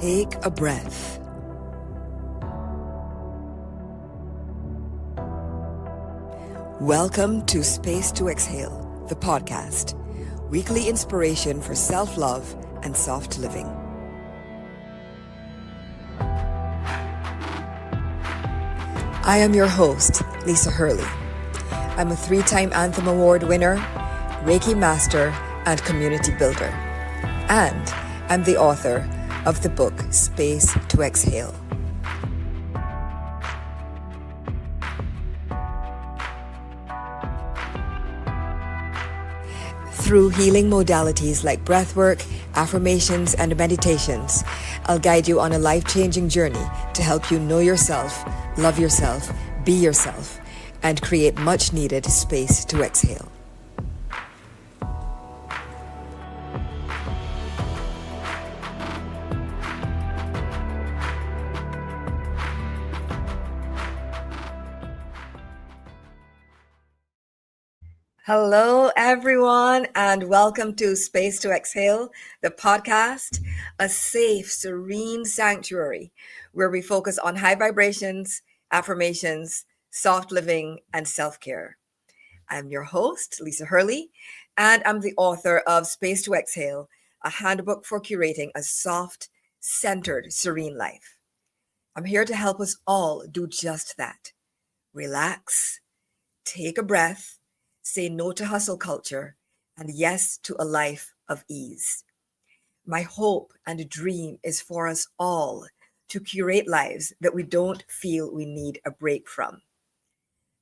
Take a breath. Welcome to Space to Exhale, the podcast, weekly inspiration for self-love and soft living. I am your host, Lisa Hurley. I'm a 3-time Anthem Award winner, Reiki master, and community builder. And I'm the author of the book, Space to Exhale. Through healing modalities like breathwork, affirmations, and meditations, I'll guide you on a life-changing journey to help you know yourself, love yourself, be yourself, and create much-needed space to exhale. Hello, everyone, and welcome to Space to Exhale, the podcast, a safe, serene sanctuary where we focus on high vibrations, affirmations, soft living, and self-care. I'm your host, Lisa Hurley, and I'm the author of Space to Exhale, a handbook for curating a soft, centered, serene life. I'm here to help us all do just that. Relax, take a breath, say no to hustle culture, and yes to a life of ease. My hope and dream is for us all to curate lives that we don't feel we need a break from.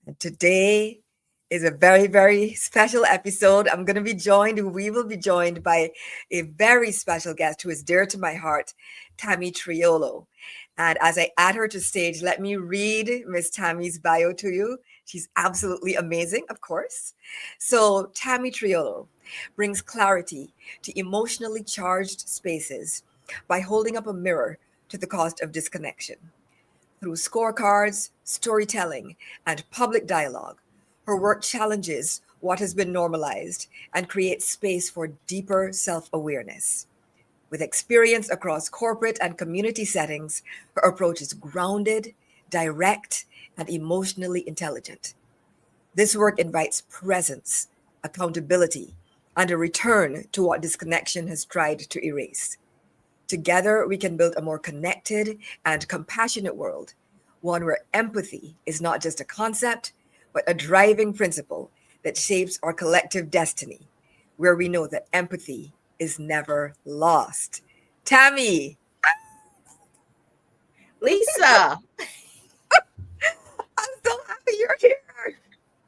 And today is a very, very special episode. We will be joined by a very special guest who is dear to my heart, Tammy Triolo. And as I add her to stage, let me read Miss Tammy's bio to you. She's absolutely amazing, of course. So Tammy Triolo brings clarity to emotionally charged spaces by holding up a mirror to the cost of disconnection. Through scorecards, storytelling, and public dialogue, her work challenges what has been normalized and creates space for deeper self-awareness. With experience across corporate and community settings, her approach is grounded, direct, and emotionally intelligent. This work invites presence, accountability, and a return to what disconnection has tried to erase. Together, we can build a more connected and compassionate world, one where empathy is not just a concept, but a driving principle that shapes our collective destiny, where we know that empathy is never lost. Tammy. Lisa. I'm so happy you're here.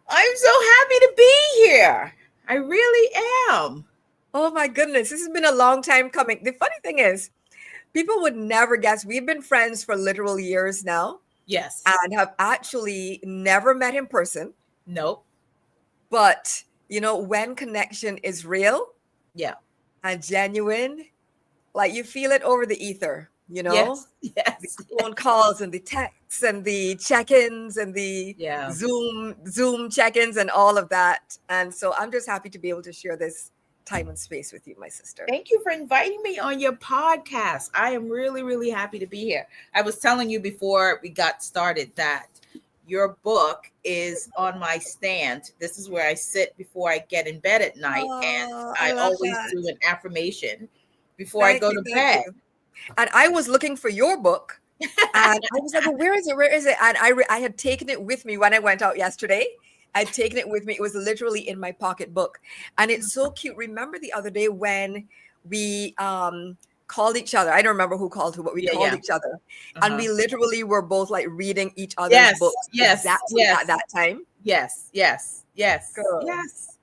I'm so happy to be here. I really am. Oh my goodness, this has been a long time coming. The funny thing is, people would never guess we've been friends for literal years now. Yes. And have actually never met in person. Nope. But, when connection is real, yeah, and genuine, like you feel it over the ether, Yes. The phone calls and the texts and the check-ins and the Zoom check-ins and all of that. And so I'm just happy to be able to share this time and space with you, my sister. Thank you for inviting me on your podcast. I am really, really happy to be here. I was telling you before we got started that your book is on my stand. This is where I sit before I get in bed at night. And I always do an affirmation before I go to bed. And I was looking for your book. And I was like, well, where is it? Where is it? And I had taken it with me when I went out yesterday. I'd taken it with me. It was literally in my pocketbook. And it's so cute. Remember the other day when we called each other? I don't remember who called who, but we called each other. And we literally were both like reading each other's books exactly at that time. Yes. Girl. Yes.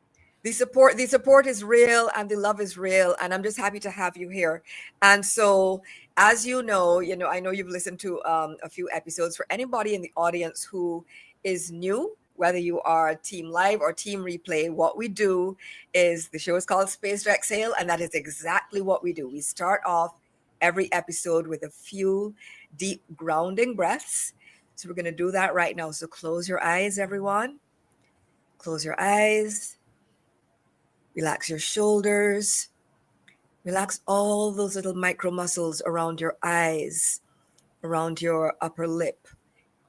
The support is real and the love is real. And I'm just happy to have you here. And so, as I know you've listened to a few episodes. For anybody in the audience who is new, whether you are team live or team replay, what we do is the show is called Space to Exhale. And that is exactly what we do. We start off every episode with a few deep grounding breaths. So we're going to do that right now. So close your eyes, everyone. Close your eyes. Relax your shoulders. Relax all those little micro muscles around your eyes, around your upper lip,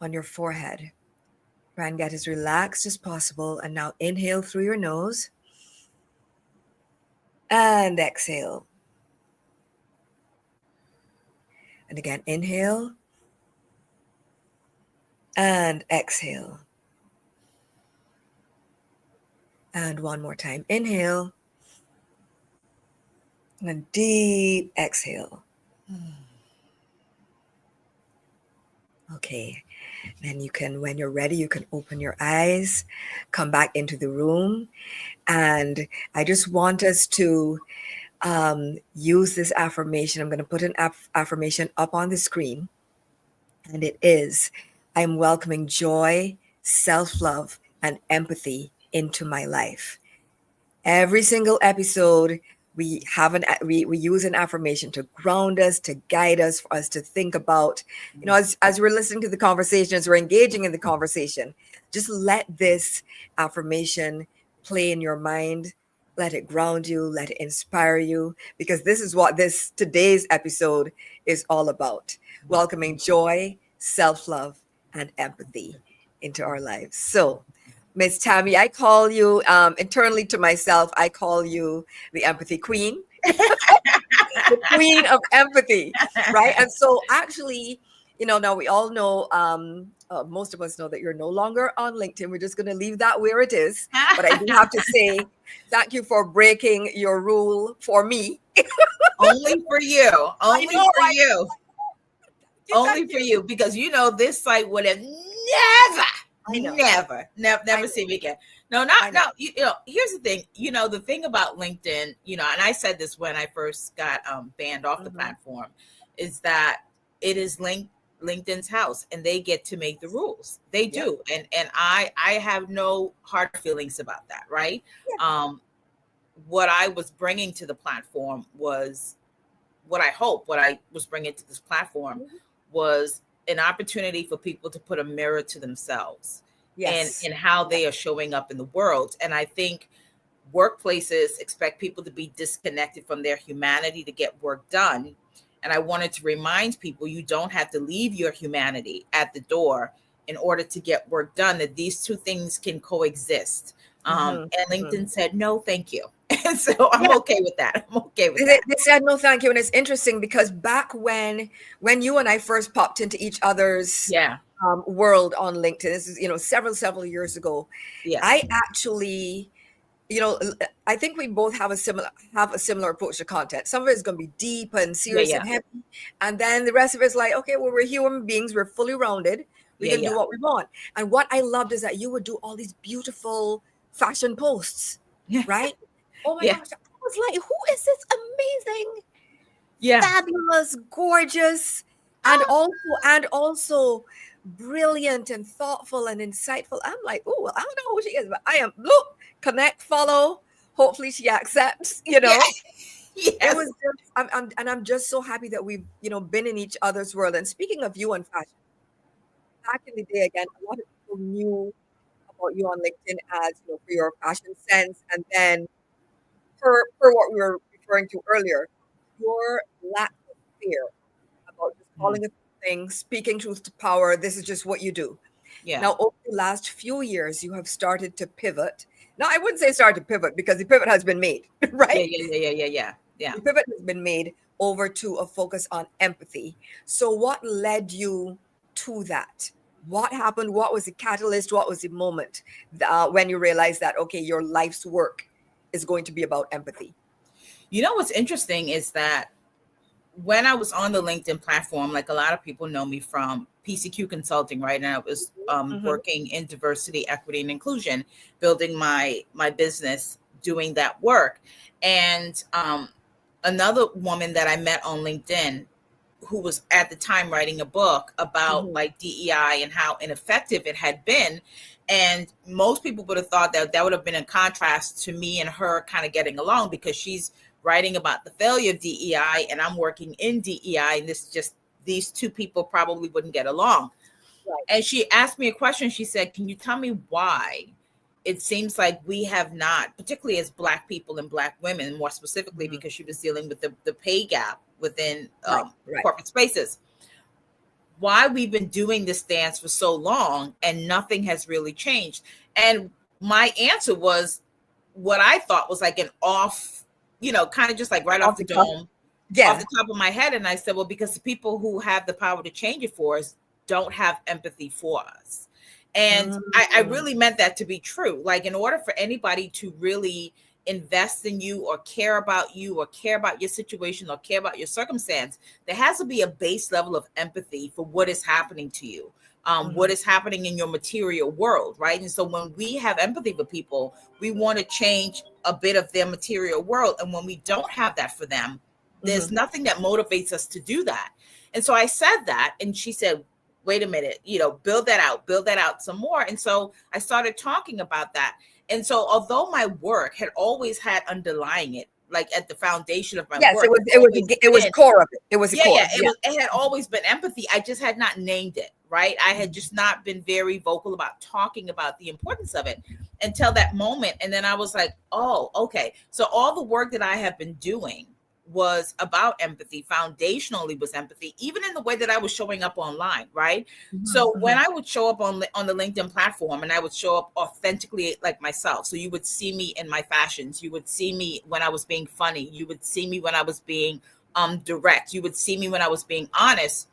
on your forehead. Try and get as relaxed as possible. And now inhale through your nose and exhale. And again, inhale and exhale. And one more time, inhale and deep exhale. Okay, then you can, when you're ready, you can open your eyes, come back into the room. And I just want us to use this affirmation. I'm going to put an affirmation up on the screen. And it is, I'm welcoming joy, self-love, and empathy into my life. Every single episode, we use an affirmation to ground us, to guide us, for us to think about, as we're listening to the conversation, as we're engaging in the conversation, just let this affirmation play in your mind. Let it ground you, let it inspire you, because this is what today's episode is all about. Welcoming joy, self-love, and empathy into our lives. So, Miss Tammy, I call you, internally to myself, I call you the empathy queen, the queen of empathy, right? And so actually, now we all know, most of us know that you're no longer on LinkedIn. We're just going to leave that where it is. But I do have to say, thank you for breaking your rule for me. Only for you. Only for you. Only Thank for you. Because this site would have never seen me again. No. Here's the thing. The thing about LinkedIn, and I said this when I first got banned off the platform, is that it is LinkedIn's house, and they get to make the rules. They do, and I have no hard feelings about that, right? Yeah. What I was bringing to the platform was what I was bringing to this platform was an opportunity for people to put a mirror to themselves, and how they are showing up in the world. And I think workplaces expect people to be disconnected from their humanity to get work done. And I wanted to remind people, you don't have to leave your humanity at the door in order to get work done, that these two things can coexist. And LinkedIn said, no, thank you. And so I'm okay with that. They said no, thank you. And it's interesting because back when you and I first popped into each other's world on LinkedIn, this is, several years ago. Yes. I actually, I think we both have a similar approach to content. Some of it is going to be deep and serious and heavy. And then the rest of it is like, okay, well, we're human beings. We're fully rounded. We can do what we want. And what I loved is that you would do all these beautiful fashion posts, right? Oh my gosh. I was like, who is this amazing, fabulous, gorgeous, and also brilliant and thoughtful and insightful? I'm like, oh, well, I don't know who she is, but I am, look, connect, follow. Hopefully she accepts, It was just, I'm just so happy that we've, been in each other's world. And speaking of you and fashion, back in the day, again, a lot of people knew about you on LinkedIn as, for your fashion sense. And then for what we were referring to earlier, your lack of fear about just calling a thing, speaking truth to power. This is just what you do. Yeah. Now, over the last few years, you have started to pivot. Now, I wouldn't say start to pivot because the pivot has been made, right? Yeah. The pivot has been made over to a focus on empathy. So what led you to that? What happened? What was the catalyst? What was the moment when you realized that, okay, your life's work is going to be about empathy? What's interesting is that when I was on the LinkedIn platform, like a lot of people know me from PCQ Consulting, right? And I was working in diversity, equity, and inclusion, building my business, doing that work. And another woman that I met on LinkedIn, who was at the time writing a book about like DEI and how ineffective it had been. And most people would have thought that would have been in contrast to me and her kind of getting along, because she's writing about the failure of DEI and I'm working in DEI, and these two people probably wouldn't get along. Right. And she asked me a question. She said, can you tell me why it seems like we have not, particularly as Black people and Black women, more specifically, because she was dealing with the pay gap within Right. corporate spaces, why we've been doing this dance for so long and nothing has really changed. And my answer was what I thought was like an off, kind of just like right off the dome, off the top of my head. And I said, well, because the people who have the power to change it for us don't have empathy for us. And I really meant that to be true. Like, in order for anybody to really invest in you or care about your situation or care about your circumstance, there has to be a base level of empathy for what is happening to you, what is happening in your material world, right? And so when we have empathy for people, we want to change a bit of their material world. And when we don't have that for them, there's nothing that motivates us to do that. And so I said that, and she said, wait a minute, build that out some more. And so I started talking about that. And so although my work had always had underlying it, like at the foundation of my work, it was core of it. It was it had always been empathy. I just had not named it, right? I had just not been very vocal about talking about the importance of it until that moment. And then I was like, oh, okay. So all the work that I have been doing was about empathy, foundationally was empathy, even in the way that I was showing up online, right? So when I would show up on the LinkedIn platform, and I would show up authentically like myself, so you would see me in my fashions, you would see me when I was being funny, you would see me when I was being direct, you would see me when I was being honest,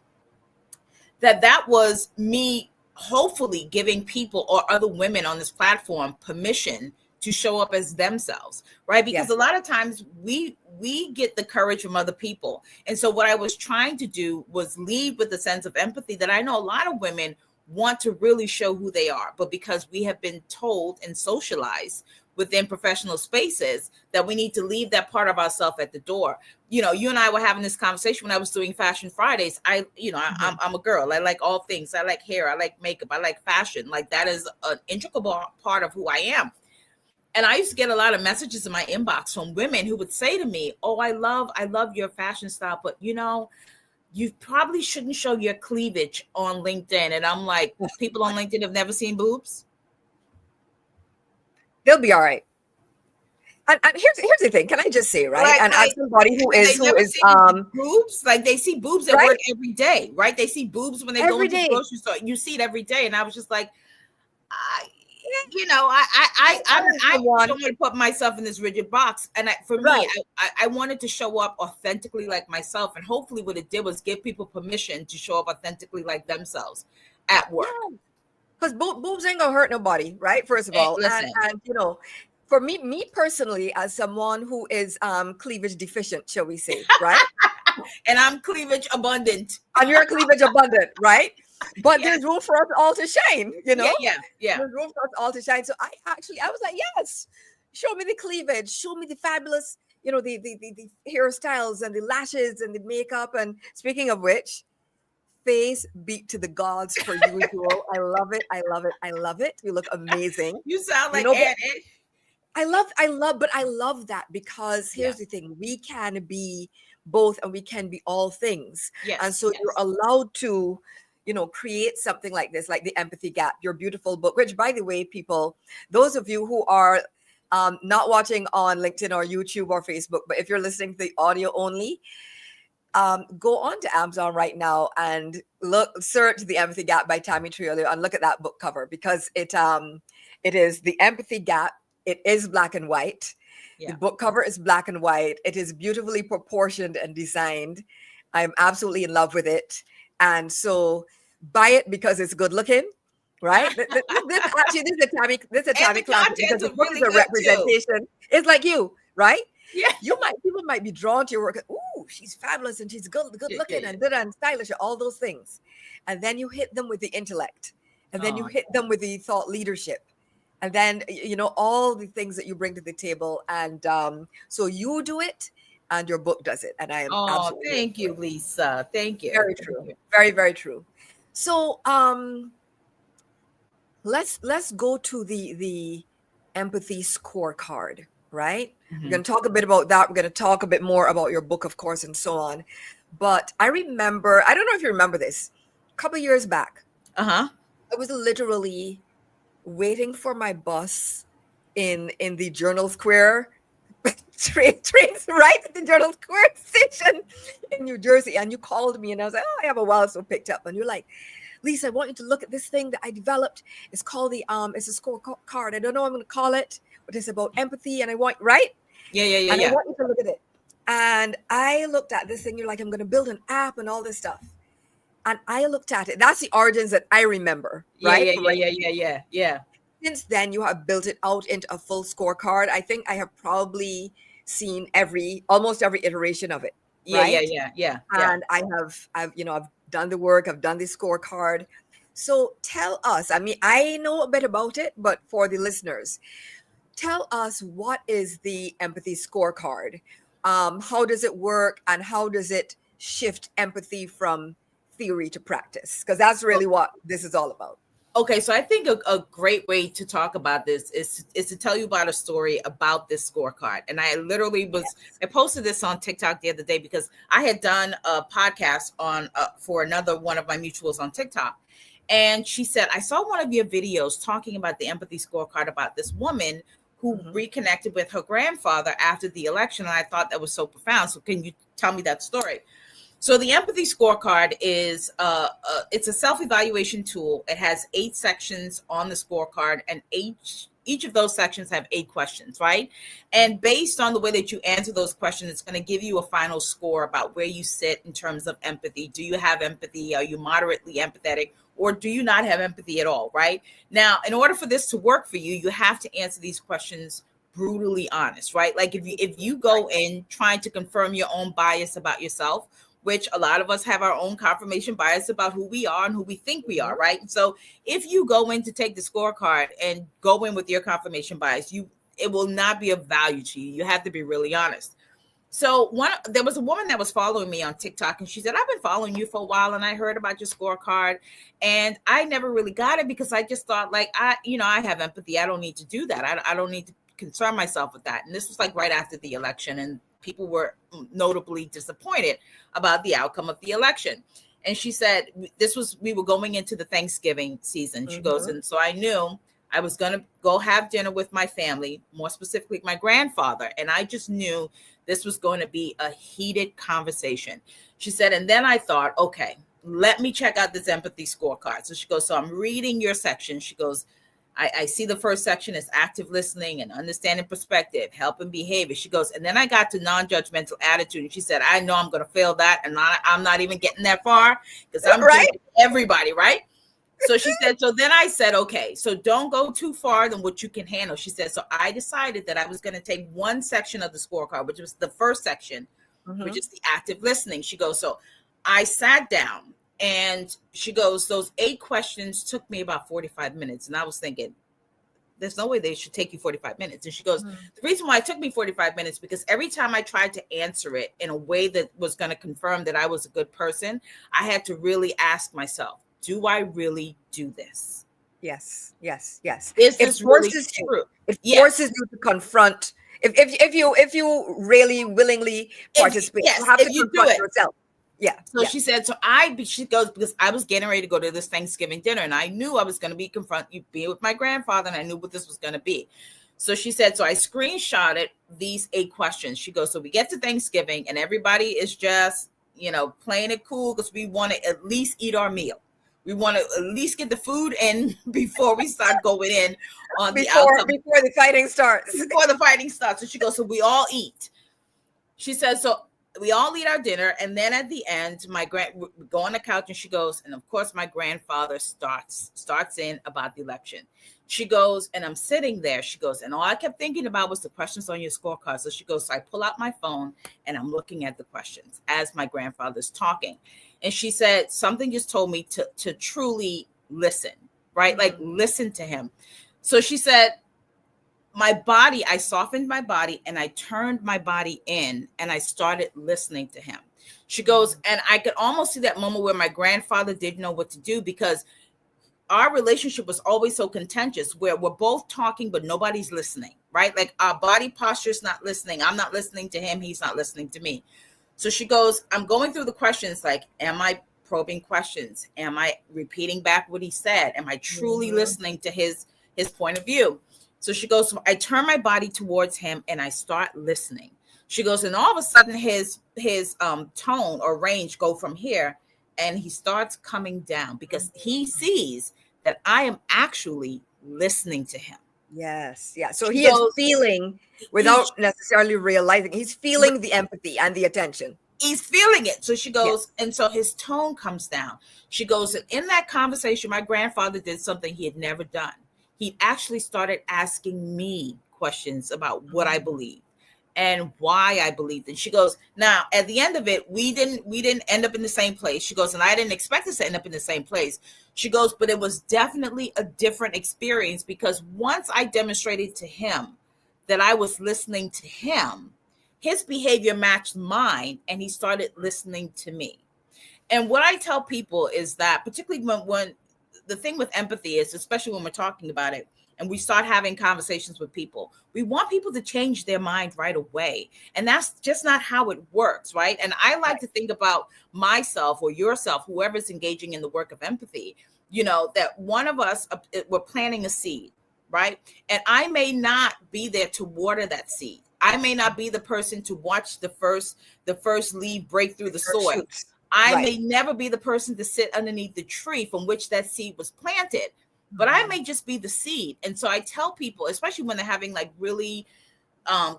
that was me hopefully giving people or other women on this platform permission to show up as themselves, right? Because a lot of times we get the courage from other people. And so what I was trying to do was lead with a sense of empathy that I know a lot of women want to really show who they are, but because we have been told and socialized within professional spaces that we need to leave that part of ourselves at the door. You and I were having this conversation when I was doing Fashion Fridays. I'm a girl. I like all things. I like hair. I like makeup. I like fashion. Like, that is an integral part of who I am. And I used to get a lot of messages in my inbox from women who would say to me, oh, I love your fashion style, but you probably shouldn't show your cleavage on LinkedIn. And I'm like, people on LinkedIn have never seen boobs. They'll be all right. And here's the thing. Can I just say, right? And as somebody who is boobs, like, they see boobs at work every day, right? They see boobs when they go to the grocery store. You see it every day. And I was just like, I don't want to put myself in this rigid box. And for me, I wanted to show up authentically like myself. And hopefully what it did was give people permission to show up authentically like themselves at work. Because boobs ain't gonna hurt nobody, right? First of all. And for me personally, as someone who is cleavage deficient, shall we say, right? And I'm cleavage abundant. And you're cleavage abundant, right? But there's room for us all to shine, Yeah. There's room for us all to shine. So I was like, yes, show me the cleavage, show me the fabulous, the hairstyles and the lashes and the makeup. And speaking of which, face beat to the gods per usual. I love it. I love it. I love it. You look amazing. You sound like Annie. I love that, because here's the thing: we can be both and we can be all things. And so you're allowed to create something like this, like the Empathy Gap, your beautiful book, which, by the way, people, those of you who are not watching on LinkedIn or YouTube or Facebook, but if you're listening to the audio only, go on to Amazon right now and search The Empathy Gap by Tammy Triolo and look at that book cover, because it is The Empathy Gap. It is black and white. The book cover is black and white. It is beautifully proportioned and designed. I'm absolutely in love with it. And so buy it because it's good looking, right? This is a Tammy class, because the book is a representation. Too. It's like you, right? Yeah. People might be drawn to your work. Ooh, she's fabulous and she's good looking and stylish, all those things. And then you hit them with the intellect, and then you hit them with the thought leadership, and then all the things that you bring to the table. And so you do it, and your book does it. And I am absolutely thank you, Lisa. Thank you. Very true. Very, very true. So let's go to the Empathy Scorecard, right? We're going to talk a bit about that. We're going to talk a bit more about your book, of course, and so on. But I remember, I don't know if you remember this, a couple of years back. I was literally waiting for my bus in the Journal Square trains right at the Journal Square station in New Jersey. And you called me and I was like, oh, I have a while, so picked up. And you're like, Lisa, I want you to look at this thing that I developed. It's called it's a scorecard. I don't know what I'm going to call it, but it's about empathy. And I want, right? Yeah. And I want you to look at it. And I looked at this thing. You're like, I'm going to build an app and all this stuff. And I looked at it. That's the origins that I remember, right? Yeah. Since then, you have built it out into a full scorecard. I think I have probably seen almost every iteration of it. Right? Yeah. And I've done the work. I've done the scorecard. So tell us. I mean, I know a bit about it, but for the listeners, tell us, what is the Empathy Scorecard? How does it work, and how does it shift empathy from theory to practice? Because that's really what this is all about. Okay, so I think a great way to talk about this is to tell you about a story about this scorecard. And I literally I posted this on TikTok the other day because I had done a podcast on for another one of my mutuals on TikTok. And she said, I saw one of your videos talking about the Empathy Scorecard about this woman who reconnected with her grandfather after the election. And I thought that was so profound. So can you tell me that story? So the Empathy Scorecard is it's a self-evaluation tool. It has 8 sections on the scorecard, and each of those sections have 8 questions, right? And based on the way that you answer those questions, it's going to give you a final score about where you sit in terms of empathy. Do you have empathy? Are you moderately empathetic? Or do you not have empathy at all, right? Now, in order for this to work for you, you have to answer these questions brutally honest, right? Like if you go in trying to confirm your own bias about yourself, which a lot of us have our own confirmation bias about who we are and who we think we are, right? So if you go in to take the scorecard and go in with your confirmation bias, it will not be of value to you. You have to be really honest. So there was a woman that was following me on TikTok, and she said, I've been following you for a while, and I heard about your scorecard, and I never really got it because I just thought, like, I have empathy. I don't need to do that. I don't need to concern myself with that. And this was like right after the election, and people were notably disappointed about the outcome of the election. And she said, we were going into the Thanksgiving season. She goes, and so I knew I was going to go have dinner with my family, more specifically my grandfather. And I just knew this was going to be a heated conversation. She said, and then I thought, okay, let me check out this Empathy Scorecard. So she goes, so I'm reading your section. She goes, I see the first section is active listening and understanding perspective, helping behavior. She goes, and then I got to non-judgmental attitude. And she said, I know I'm going to fail that. And I'm not even getting that far because I'm judging everybody, right? So she said, so then I said, okay, so don't go too far than what you can handle. She said, so I decided that I was going to take one section of the scorecard, which was the first section, which is the active listening. She goes, so I sat down. And she goes, those 8 questions took me about 45 minutes. And I was thinking, there's no way they should take you 45 minutes. And she goes, the reason why it took me 45 minutes, because every time I tried to answer it in a way that was going to confirm that I was a good person, I had to really ask myself, do I really do this? Yes. Is this really true? It forces you to confront. If you really willingly participate, you have to confront yourself. Yeah. So she said, she goes, because I was getting ready to go to this Thanksgiving dinner, and I knew I was going to be being with my grandfather, and I knew what this was going to be. So she said, so I screenshotted these 8 questions. She goes, so we get to Thanksgiving and everybody is just, playing it cool because we want to at least eat our meal. We want to at least get the food in before we start going in on the outcome. Before the fighting starts. So she goes, so we all eat. She said, so we all eat our dinner, and then at the end, we go on the couch, and she goes, and of course, my grandfather starts in about the election. She goes, and I'm sitting there. She goes, and all I kept thinking about was the questions on your scorecard. So she goes, so I pull out my phone, and I'm looking at the questions as my grandfather's talking. And she said, something just told me to truly listen, right? Like, listen to him. So she said, I softened my body and I turned my body in and I started listening to him. She goes, and I could almost see that moment where my grandfather didn't know what to do because our relationship was always so contentious where we're both talking, but nobody's listening, right? Like our body posture is not listening. I'm not listening to him. He's not listening to me. So she goes, I'm going through the questions like, am I probing questions? Am I repeating back what he said? Am I truly listening to his his point of view. So she goes, I turn my body towards him and I start listening. She goes, and all of a sudden his tone or range go from here and he starts coming down because he sees that I am actually listening to him. Yes. Yeah. So She he is goes, feeling without necessarily realizing, he's feeling the empathy and the attention. He's feeling it. So she goes, and so his tone comes down. She goes, and in that conversation, my grandfather did something he had never done. He actually started asking me questions about what I believed and why I believed. And she goes, now at the end of it, we didn't end up in the same place. She goes, and I didn't expect us to end up in the same place. She goes, but it was definitely a different experience because once I demonstrated to him that I was listening to him, his behavior matched mine and he started listening to me. And what I tell people is that, particularly when the thing with empathy is, especially when we're talking about it and we start having conversations with people, we want people to change their mind right away. And that's just not how it works, right? And I like to think about myself or yourself, whoever's engaging in the work of empathy, that one of us, we're planting a seed, right? And I may not be there to water that seed. I may not be the person to watch the first leaf break through the soil. I may never be the person to sit underneath the tree from which that seed was planted, but I may just be the seed. And so I tell people, especially when they're having like really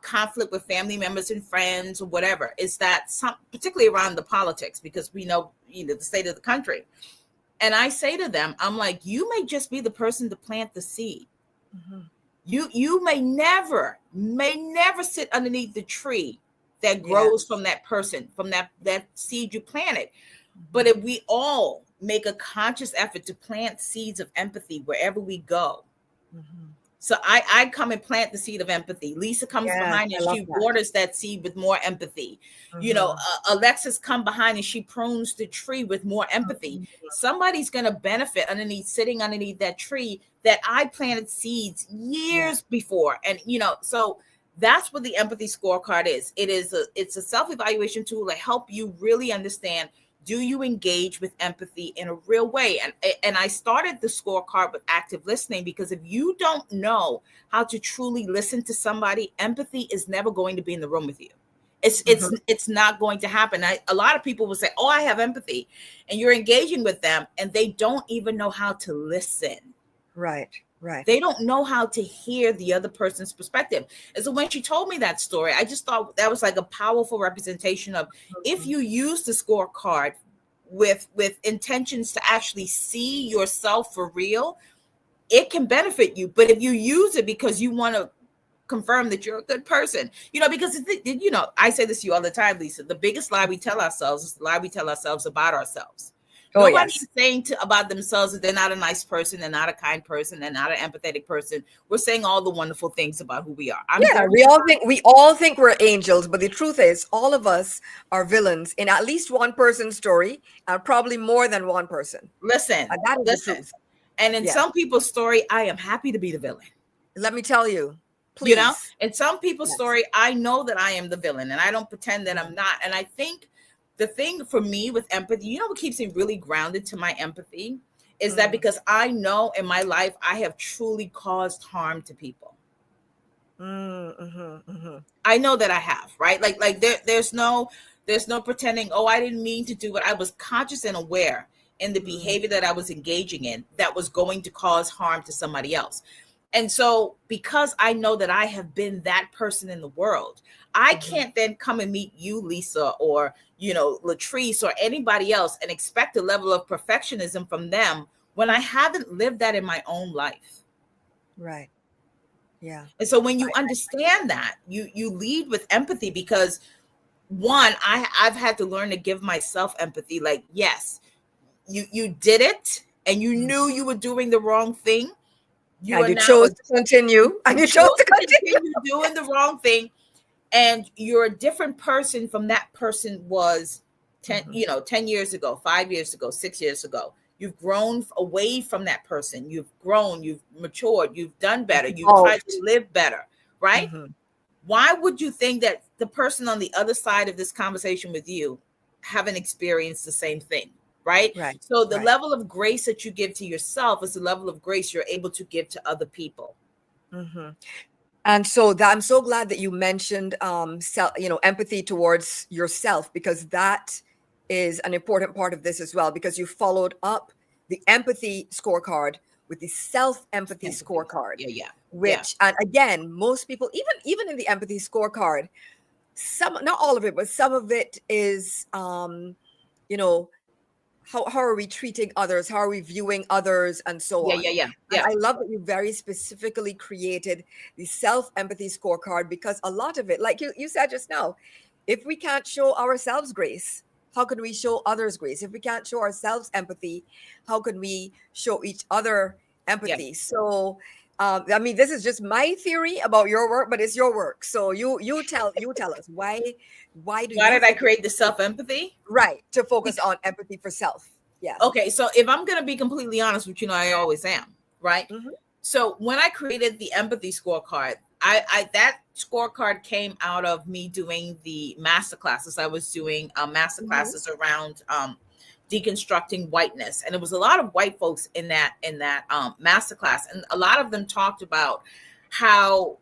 conflict with family members and friends or whatever, is that particularly around the politics, because we know, the state of the country. And I say to them, I'm like, you may just be the person to plant the seed. Mm-hmm. You may never sit underneath the tree that grows from that person, from that seed you planted. But if we all make a conscious effort to plant seeds of empathy wherever we go. Mm-hmm. So I come and plant the seed of empathy. Lisa comes behind and she waters that seed with more empathy. Mm-hmm. Alexis come behind and she prunes the tree with more empathy. Mm-hmm. Somebody's going to benefit sitting underneath that tree that I planted seeds years before. And, so that's what the empathy scorecard is. It's a self-evaluation tool to help you really understand, do you engage with empathy in a real way? And I started the scorecard with active listening, because if you don't know how to truly listen to somebody, empathy is never going to be in the room with you. It's not going to happen. A lot of people will say, oh, I have empathy, and you're engaging with them and they don't even know how to listen. Right. They don't know how to hear the other person's perspective. And so when she told me that story, I just thought that was like a powerful representation of, if you use the scorecard with intentions to actually see yourself for real, it can benefit you. But if you use it because you want to confirm that you're a good person, because I say this to you all the time, Lisa, the biggest lie we tell ourselves is the lie we tell ourselves about ourselves. Nobody's saying about themselves that they're not a nice person, they're not a kind person, they're not an empathetic person. We're saying all the wonderful things about who we are. We all think we're angels, but the truth is, all of us are villains in at least one person's story, and probably more than one person. Listen, that is the truth. And in some people's story, I am happy to be the villain. Let me tell you, please. In some people's story, I know that I am the villain, and I don't pretend that I'm not. And I think the thing for me with empathy, what keeps me really grounded to my empathy is that because I know in my life, I have truly caused harm to people. I know that I have, right? Like there's no pretending, oh, I didn't mean to do it. I was conscious and aware in the behavior that I was engaging in that was going to cause harm to somebody else. And so because I know that I have been that person in the world, I can't then come and meet you, Lisa, or, Latrice or anybody else and expect a level of perfectionism from them when I haven't lived that in my own life. Right. Yeah. And so when you understand that, you lead with empathy, because one, I've had to learn to give myself empathy. Like, yes, you did it and you knew you were doing the wrong thing. You chose to continue. And you chose to continue doing the wrong thing. And you're a different person from that person was 10 years ago, 5 years ago, 6 years ago. You've grown away from that person. You've grown, you've matured, you've done better. You've tried to live better, right? Mm-hmm. Why would you think that the person on the other side of this conversation with you haven't experienced the same thing, right? Right. So the Right. level of grace that you give to yourself is the level of grace you're able to give to other people. Hmm. And so that I'm so glad that you mentioned empathy towards yourself, because that is an important part of this as well, because you followed up the empathy scorecard with the self empathy Empathy. scorecard, Yeah, yeah, yeah, which, and again, most people, even in the empathy scorecard, some, not all of it, but some of it is you know how are we treating others, how are we viewing others, and so yeah, on. yeah, yeah, And yeah. I love that you very specifically created the self empathy scorecard, because a lot of it, like you said just now, if we can't show ourselves grace, how can we show others grace? If we can't show ourselves empathy, how can we show each other Yeah. empathy? So I mean, this is just my theory about your work, but it's your work. So you tell us why do Why you did I think it's create the self-empathy? right to focus on empathy for self? Yeah. Okay, so if I'm going to be completely honest with you, I always am, right? Hmm. So when I created the empathy scorecard, I that scorecard came out of me doing the master classes. I was doing master Hmm. classes around deconstructing whiteness, and it was a lot of white folks in that master class, and a lot of them talked about how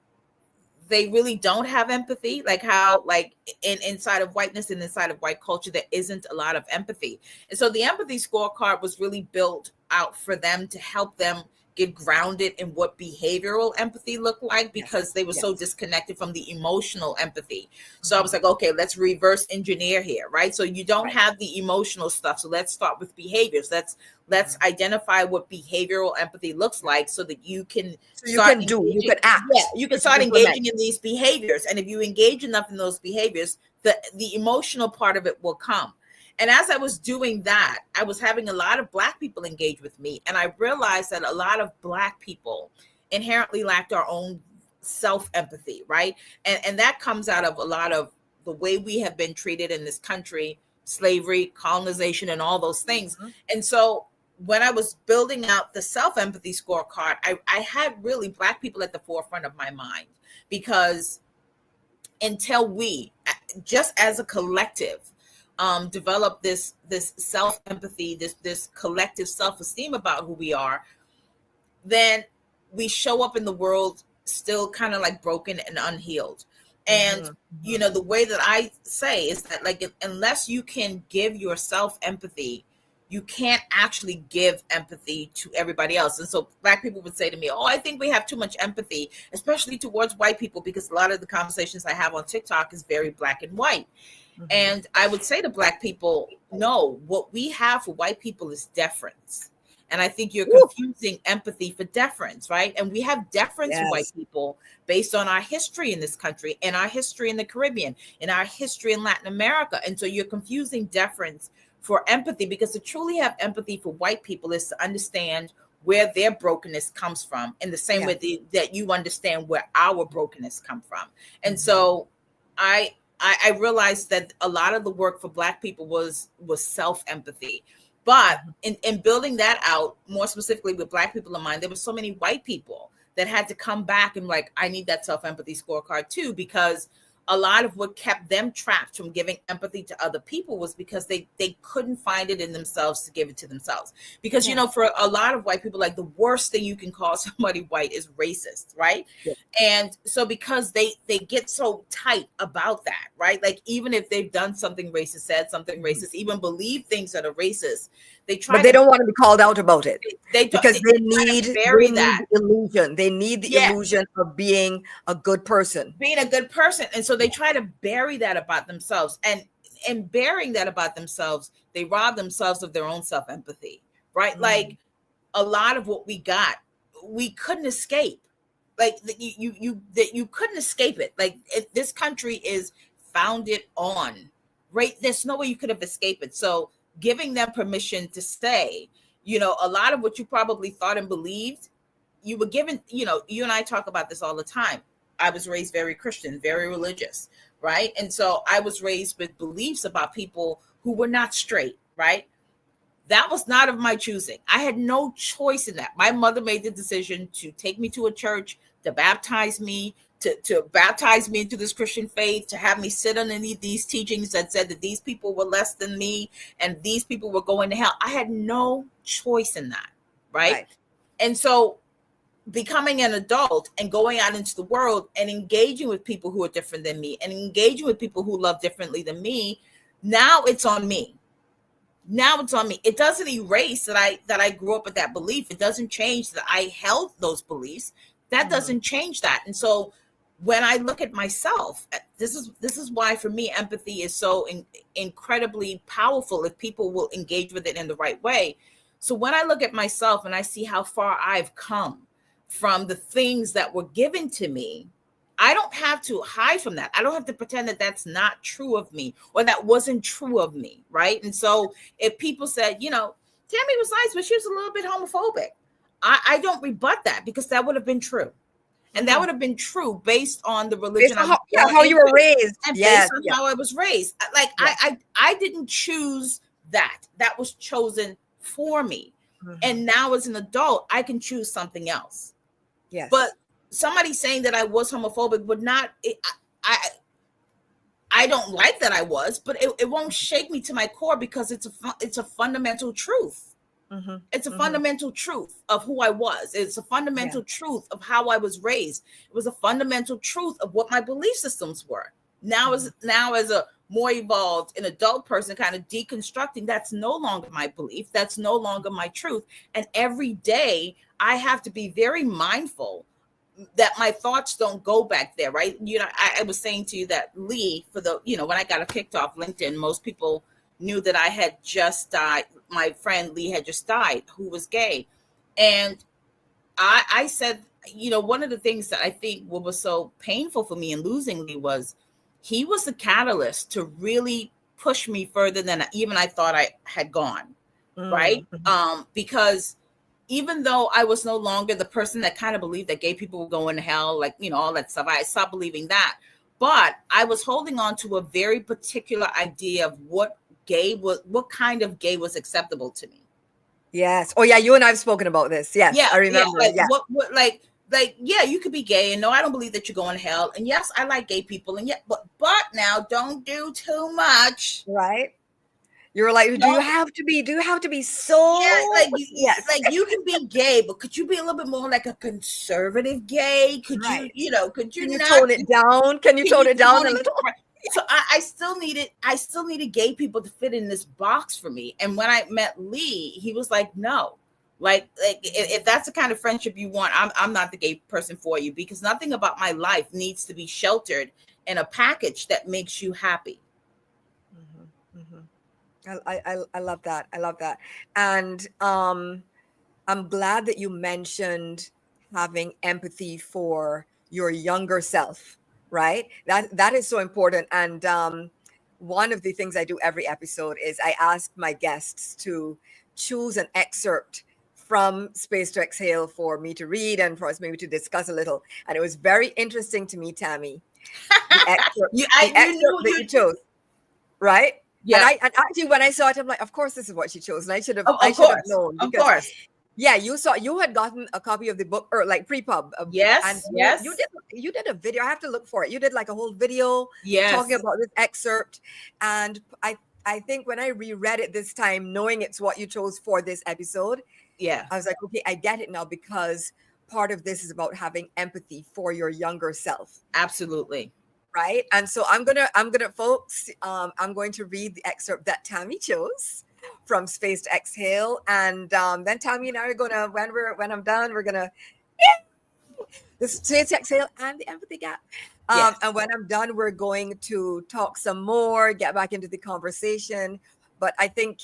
they really don't have empathy, like how like inside of whiteness and inside of white culture there isn't a lot of empathy. And so the empathy scorecard was really built out for them to help them get grounded in what behavioral empathy looked like, because Yes. they were so Yes. disconnected from the emotional empathy. So I was Hmm. like, okay, let's reverse engineer here, right? So you don't Right. have the emotional stuff, so let's start with behaviors. Let's Hmm. identify what behavioral empathy looks like, so that you can So you start can do, you engaging. can Yeah, act, you can you can start implement. engaging in these behaviors, and if you engage enough in those behaviors, the emotional part of it will come. And as I was doing that, I was having a lot of Black people engage with me, and I realized that a lot of Black people inherently lacked our own self empathy, right? And that comes out of a lot of the way we have been treated in this country, slavery, colonization, and all those things. Mhm. And so when I was building out the self empathy scorecard, I had really Black people at the forefront of my mind, because until we, just as a collective, develop this self empathy, this collective self esteem about who we are, then we show up in the world still kind of like broken and unhealed. And Mhm. Mhm. the way that I say is that, like, unless you can give yourself empathy, you can't actually give empathy to everybody else. And so Black people would say to me, oh, I think we have too much empathy, especially towards white people, because a lot of the conversations I have on TikTok is very black and white. Mhm. And I would say to Black people, no, what we have for white people is deference. And I think you're Woo! confusing empathy for deference, right? And we have deference for white Yes. people based on our history in this country, and our history in the Caribbean, and our history in Latin America. And so you're confusing deference for empathy, because to truly have empathy for white people is to understand where their brokenness comes from, in the same way Yes. that you understand where our brokenness come from. And Mhm. so I realized that a lot of the work for Black people was self empathy. But Mhm. in building that out, more specifically with Black people in mind, there were so many white people that had to come back and, like, I need that self empathy scorecard too, because a lot of what kept them trapped from giving empathy to other people was because they couldn't find it in themselves to give it to themselves. Because Yes. for a lot of white people, like, the worst thing you can call somebody white is racist, right? Yes. And so because they get so tight about that, right? Like, even if they've done something racist, said something Mhm. racist, even believe things that are racist, they But try they to don't want to be called out about it, they don't because they try to need bury that. the illusion. They need the Yeah, illusion of being a good person. being a good person. And so they Yeah. try to bury that about themselves. And in burying that about themselves, they rob themselves of their own self-empathy, right? Mm. Like, a lot of what we got, we couldn't escape. Like, that you couldn't escape it. Like, this country is founded on, right? There's no way you could have escaped it. So giving them permission to say, a lot of what you probably thought and believed, you were given. You and I talk about this all the time. I was raised very Christian, very religious, right? And so I was raised with beliefs about people who were not straight, right? That was not of my choosing. I had no choice in that. My mother made the decision to take me to a church, to baptize me, to baptize me into this Christian faith, to have me sit underneath these teachings that said that these people were less than me and these people were going to hell. I had no choice in that, right? And so becoming an adult and going out into the world and engaging with people who are different than me and engaging with people who love differently than me, now it's on me. Now it's on me. It doesn't erase that I grew up with that belief. It doesn't change that I held those beliefs. That doesn't change that. And so when I look at myself, this is why for me empathy is so incredibly powerful if people will engage with it in the right way. So when I look at myself and I see how far I've come from the things that were given to me, I don't have to hide from that. I don't have to pretend that that's not true of me or that wasn't true of me, right? And so if people said, you know, Tammy was nice, but she was a little bit homophobic, I don't rebut that because that would have been true. And that would have been true based on the religion how you were raised. And based on how I was raised. Like I didn't choose that. That was chosen for me. And now as an adult, I can choose something else. Yes. But somebody saying that I was homophobic would not, I don't like that I was, but it won't shake me to my core because it's a fundamental truth. It's a fundamental truth of who I was. It's a fundamental truth of how I was raised. It was a fundamental truth of what my belief systems were. Now as a more evolved and adult person kind of deconstructing, that's no longer my belief. That's no longer my truth. And every day I have to be very mindful that my thoughts don't go back there, right? You know, I was saying to you that Lee, for the, you know, when I got kicked off LinkedIn, most people knew that I had just died. My friend Lee had just died, who was gay. And I said, you know, one of the things that I think what was so painful for me in losing Lee was he was the catalyst to really push me further than even I thought I had gone, right? Because even though I was no longer the person that kind of believed that gay people were going to hell, like, you know, all that stuff, I stopped believing that. But I was holding on to a very particular idea of what kind of gay was acceptable to me. Yes. Oh yeah, you and I've spoken about this. Yes, yeah, I remember. Yeah, like, yeah, you could be gay, and no, I don't believe that you're going to hell. And yes, I like gay people, and but now don't do too much, right? You were like, do you have to be so? Yeah, like you can be gay, but could you be a little bit more like a conservative gay? Could you tone it down? Can you tone it down a little? So I still needed gay people to fit in this box for me. And when I met Lee, he was like, no, like if that's the kind of friendship you want, I'm not the gay person for you, because nothing about my life needs to be sheltered in a package that makes you happy. I love that. I love that. And I'm glad that you mentioned having empathy for your younger self, right? That is so important. And one of the things I do every episode is I ask my guests to choose an excerpt from Space to Exhale for me to read and for us maybe to discuss a little. And it was very interesting to me, Tammy, the excerpt, that you chose, right? Yeah. And actually, when I saw it, I'm like, of course, this is what she chose. And I should have known. Because, of course. Yeah, you had gotten a copy of the book, or like pre-pub. Yes. And yes. You did a video. I have to look for it. You did like a whole video talking about this excerpt. And I think when I reread it this time, knowing it's what you chose for this episode, I was like, okay, I get it now, because part of this is about having empathy for your younger self. Absolutely. Right. And so I'm gonna folks, I'm going to read the excerpt that Tammy chose from Space to Exhale. And then Tammy and I are gonna, when I'm done, we're gonna the Space to Exhale and the Empathy Gap. And when I'm done, we're going to talk some more, get back into the conversation. But I think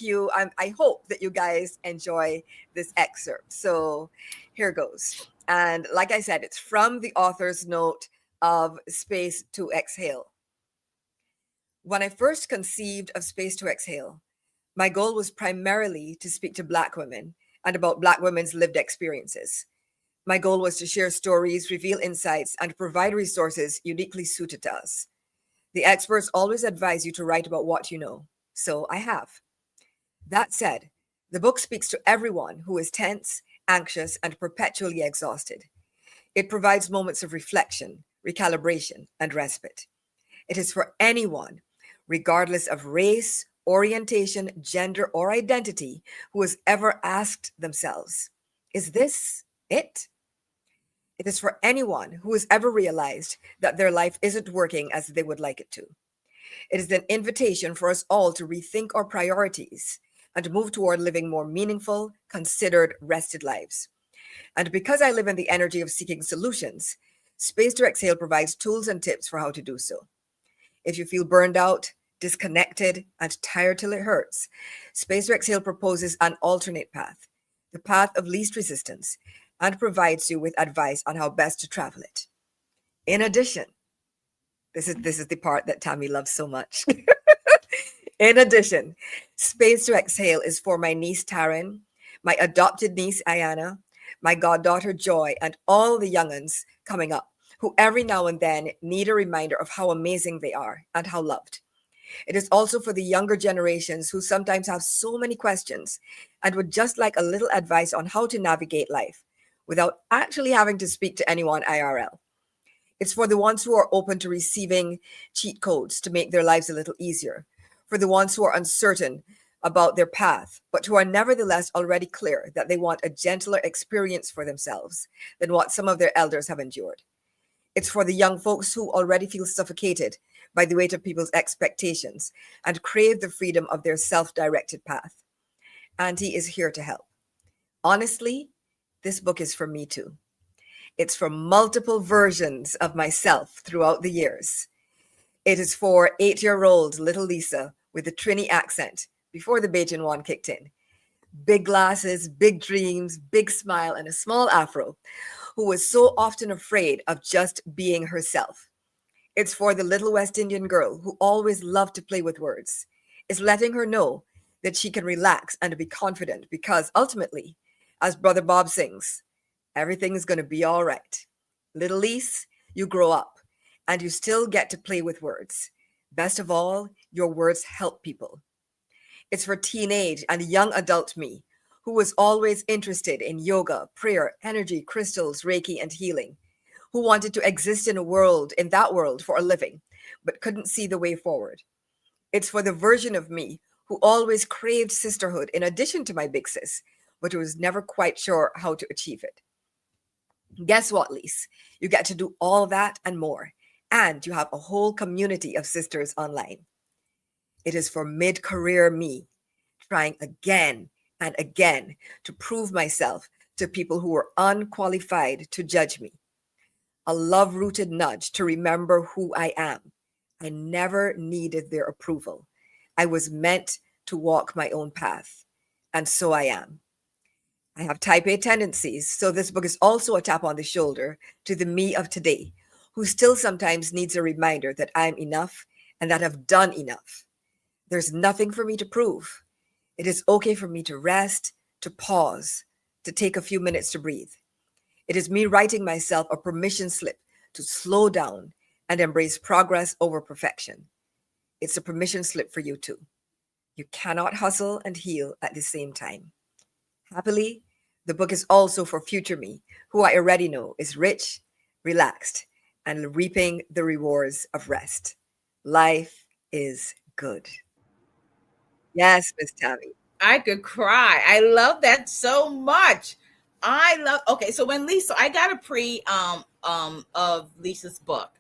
I hope that you guys enjoy this excerpt. So here goes. And like I said, it's from the author's note of Space to Exhale. When I first conceived of Space to Exhale, my goal was primarily to speak to Black women and about Black women's lived experiences. My goal was to share stories, reveal insights, and provide resources uniquely suited to us. The experts always advise you to write about what you know, so I have. That said, the book speaks to everyone who is tense, anxious, and perpetually exhausted. It provides moments of reflection, recalibration, and respite. It is for anyone, regardless of race, orientation, gender, or identity, who has ever asked themselves, is this it? It is for anyone who has ever realized that their life isn't working as they would like it to. It is an invitation for us all to rethink our priorities and move toward living more meaningful, considered, rested lives. And because I live in the energy of seeking solutions, Space to Exhale provides tools and tips for how to do so. If you feel burned out, disconnected, and tired till it hurts, Space to Exhale proposes an alternate path, the path of least resistance, and provides you with advice on how best to travel it. In addition, this is the part that Tammy loves so much. In addition, Space to Exhale is for my niece Taryn, my adopted niece Ayana, my goddaughter Joy, and all the young'uns coming up, who every now and then need a reminder of how amazing they are and how loved. It is also for the younger generations who sometimes have so many questions and would just like a little advice on how to navigate life without actually having to speak to anyone IRL. It's for the ones who are open to receiving cheat codes to make their lives a little easier, for the ones who are uncertain about their path, but who are nevertheless already clear that they want a gentler experience for themselves than what some of their elders have endured. It's for the young folks who already feel suffocated by the weight of people's expectations and crave the freedom of their self-directed path. Auntie is here to help. Honestly, this book is for me too. It's for multiple versions of myself throughout the years. It is for 8-year-old little Lisa with a Trini accent before the Bajan one kicked in. Big glasses, big dreams, big smile, and a small afro, who was so often afraid of just being herself. It's for the little West Indian girl who always loved to play with words. It's letting her know that she can relax and be confident because ultimately, as Brother Bob sings, everything is going to be all right. Little Lise, you grow up and you still get to play with words. Best of all, your words help people. It's for teenage and young adult me, who was always interested in yoga, prayer, energy, crystals, Reiki, and healing, who wanted to exist in that world for a living, but couldn't see the way forward. It's for the version of me who always craved sisterhood in addition to my big sis, but who was never quite sure how to achieve it. Guess what, Lise? You get to do all that and more, and you have a whole community of sisters online. It is for mid-career me, trying again and again to prove myself to people who were unqualified to judge me. A love-rooted nudge to remember who I am. I never needed their approval. I was meant to walk my own path, and so I am. I have type A tendencies, so this book is also a tap on the shoulder to the me of today, who still sometimes needs a reminder that I'm enough and that I've done enough. There's nothing for me to prove. It is okay for me to rest, to pause, to take a few minutes to breathe. It is me writing myself a permission slip to slow down and embrace progress over perfection. It's a permission slip for you too. You cannot hustle and heal at the same time. Happily, the book is also for future me, who I already know is rich, relaxed, and reaping the rewards of rest. Life is good. Yes, Miss Tammy. I could cry. I love that so much. Okay, so when Lisa, I got a of Lisa's book.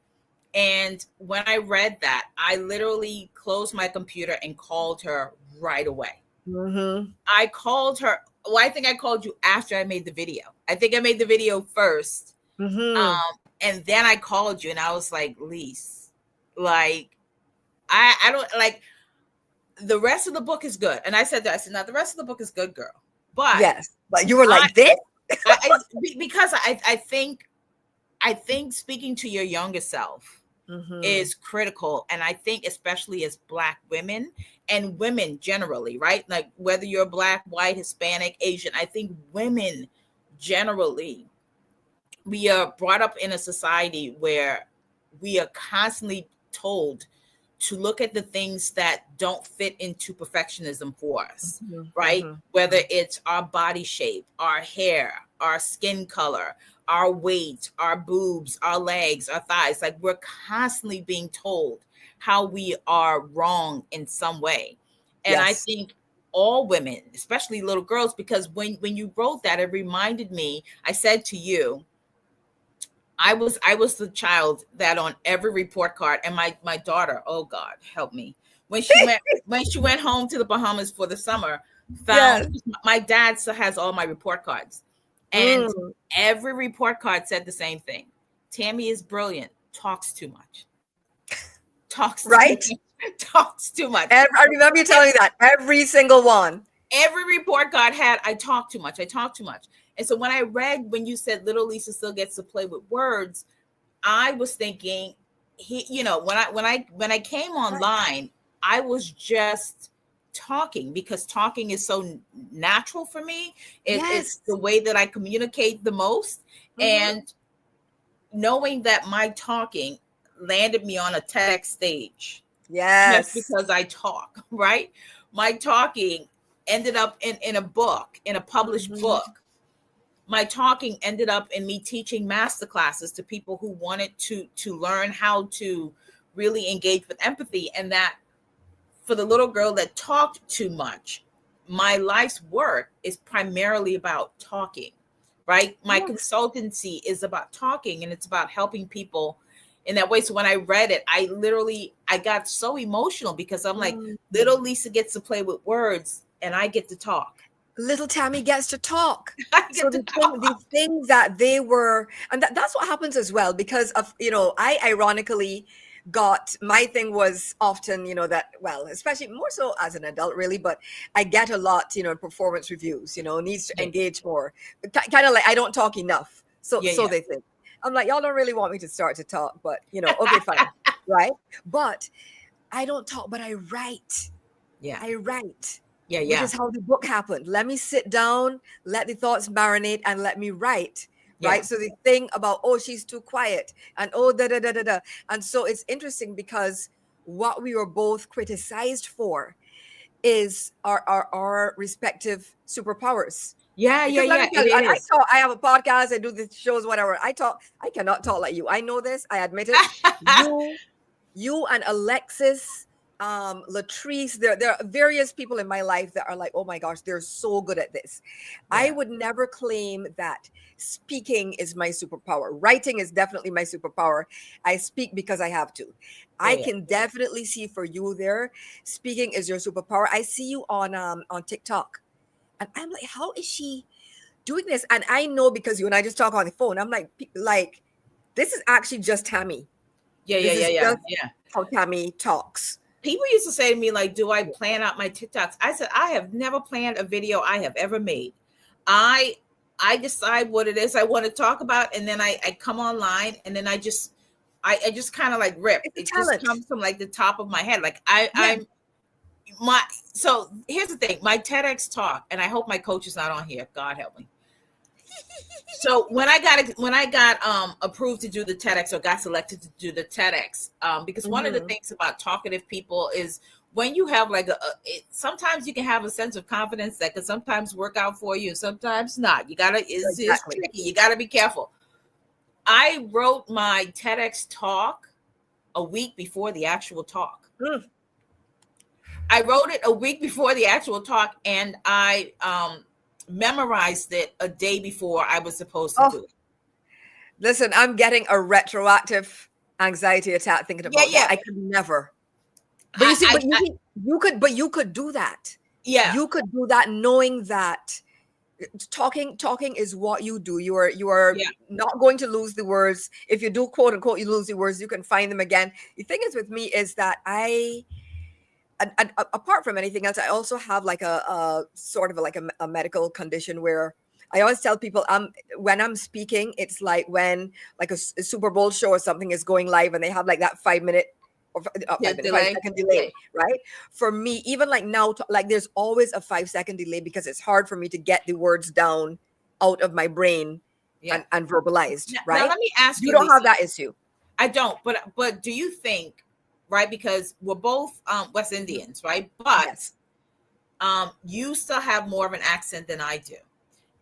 And when I read that, I literally closed my computer and called her right away. Mm-hmm. I called her. Well, I think I called you after I made the video. I think I made the video first. Mm-hmm. And then I called you and I was like, Lise, like, I don't like the rest of the book is good. And I said that, I said, now the rest of the book is good, girl. But yes, but you were like this? Because I think speaking to your younger self is critical. And I think especially as Black women and women generally, right? Like whether you're Black, white, Hispanic, Asian, I think women generally, we are brought up in a society where we are constantly told to look at the things that don't fit into perfectionism for us, right? Whether it's our body shape, our hair, our skin color, our weight, our boobs, our legs, our thighs. Like we're constantly being told how we are wrong in some way. And I Yes. think all women, especially little girls, because when you wrote that, it reminded me, I said to you, I was the child that on every report card, and my daughter, oh God, help me. When she went home to the Bahamas for the summer, Yes. found my dad still has all my report cards. And Mm. every report card said the same thing. Tammy is brilliant, talks too much. Talks too Right? much. Talks too much. I remember you telling me that. Every single one. Every report card had, I talk too much. I talk too much. And so when I read, when you said little Lisa still gets to play with words, I was thinking, when I came online, I was just talking because talking is so natural for me. It's Yes. the way that I communicate the most. And knowing that my talking landed me on a TEDx stage just Yes. because I talk, right? My talking ended up in a book, in a published book. My talking ended up in me teaching master classes to people who wanted to learn how to really engage with empathy. And that for the little girl that talked too much, my life's work is primarily about talking, right? My consultancy is about talking, and it's about helping people in that way. So when I read it, I got so emotional because I'm like, little Lisa gets to play with words and I get to talk. Little Tammy gets to talk. I So get to talk. these things that they were, and that's what happens as well, because of, I ironically got, my thing was often, that, well, especially more so as an adult really, but I get a lot, in performance reviews, needs to Yeah. engage more. Kind of like I don't talk enough. So Yeah. they think. I'm like, y'all don't really want me to start to talk, but okay, fine. Right. But I don't talk, but I write. Yeah. I write. Yeah. Which is how the book happened. Let me sit down, let the thoughts marinate, and let me write. Right. Yeah. So the thing about, oh, she's too quiet, and oh, da da da da da. And so it's interesting because what we were both criticized for is our respective superpowers. Yeah. Because let me tell It you, I is. talk, I have a podcast, I do the shows, whatever. I cannot talk like you. I know this, I admit it. You and Alexis, Latrice, there are various people in my life that are like, oh my gosh, they're so good at this. Yeah. I would never claim that speaking is my superpower. Writing is definitely my superpower. I speak because I have to. I can definitely see for you there, speaking is your superpower. I see you on TikTok, and I'm like, how is she doing this? And I know because you and I just talk on the phone. I'm like, this is actually just Tammy. Yeah. How Tammy talks. People used to say to me, like, do I plan out my TikToks? I said, I have never planned a video I have ever made. I decide what it is I want to talk about, and then I come online, and then I just kind of like rip. It just comes from like the top of my head. Like so here's the thing, my TEDx talk, and I hope my coach is not on here. God help me. So when I got approved to do the TEDx, or got selected to do the TEDx, because one of the things about talkative people is when you have like sometimes you can have a sense of confidence that can sometimes work out for you, sometimes not. It's tricky. You gotta be careful. I wrote my TEDx talk a week before the actual talk. I wrote it a week before the actual talk, and I memorized it a day before I was supposed to do it. Listen, I'm getting a retroactive anxiety attack thinking about that. I could never. But you see, you could do that. Yeah. You could do that knowing that talking is what you do. You are not going to lose the words. If you do quote unquote you lose the words, you can find them again. The thing is with me is that and apart from anything else, I also have like a sort of like a medical condition where I always tell people when I'm speaking, it's like when like a Super Bowl show or something is going live and they have like that 5 minute or 5-second delay, right? For me, even like now, like there's always a 5-second delay because it's hard for me to get the words down out of my brain and verbalized, right? Now let me ask you, you don't Lisa, have that issue. I don't, but do you think, right? Because we're both West Indians, right? But you still have more of an accent than I do.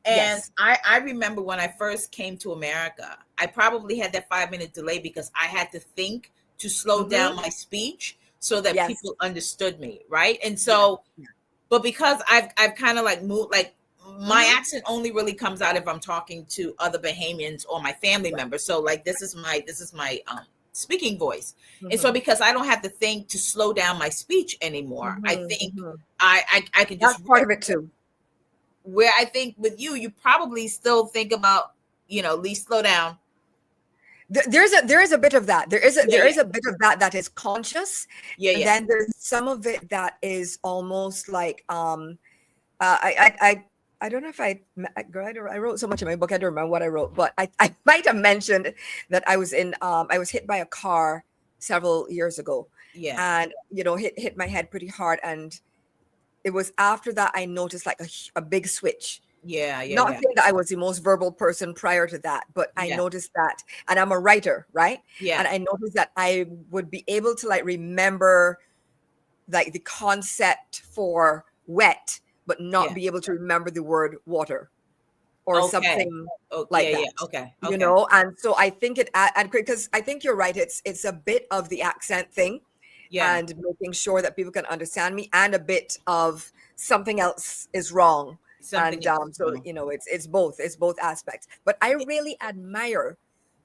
And Yes. I remember when I first came to America, I probably had that 5 minute delay because I had to think to slow down Mm-hmm. my speech so that Yes. people understood me, right? And Yeah. so, but because I've kind of like moved, like my Mm-hmm. accent only really comes out if I'm talking to other Bahamians or my family Right. members. So like this is my speaking voice. And so Mm-hmm. because I don't have to think to slow down my speech anymore, I Mm-hmm. think Mm-hmm. I can just That's part of it too. where I think with you probably still think about, Lee, slow down. There is a bit of that. There is a Yeah, there yeah, is a bit of that that is conscious, yeah, and yeah, then there's some of it that is almost like I don't know if girl, I wrote so much in my book I don't remember what I wrote, but I might have mentioned that I was hit by a car several years ago, yeah, and hit my head pretty hard, and it was after that I noticed like a big switch. yeah, yeah, Not yeah, saying that I was the most verbal person prior to that, but I yeah, noticed that, and I'm a writer, right? yeah, And I noticed that I would be able to like remember like the concept for wet, but not yeah. be able to remember the word water or Okay. something Oh, yeah, like yeah. that. Okay, okay. And so I think because I think you're right. It's a bit of the accent thing Yeah, and making sure that people can understand me, and a bit of something else is wrong. something And else. so it's both aspects. But I really admire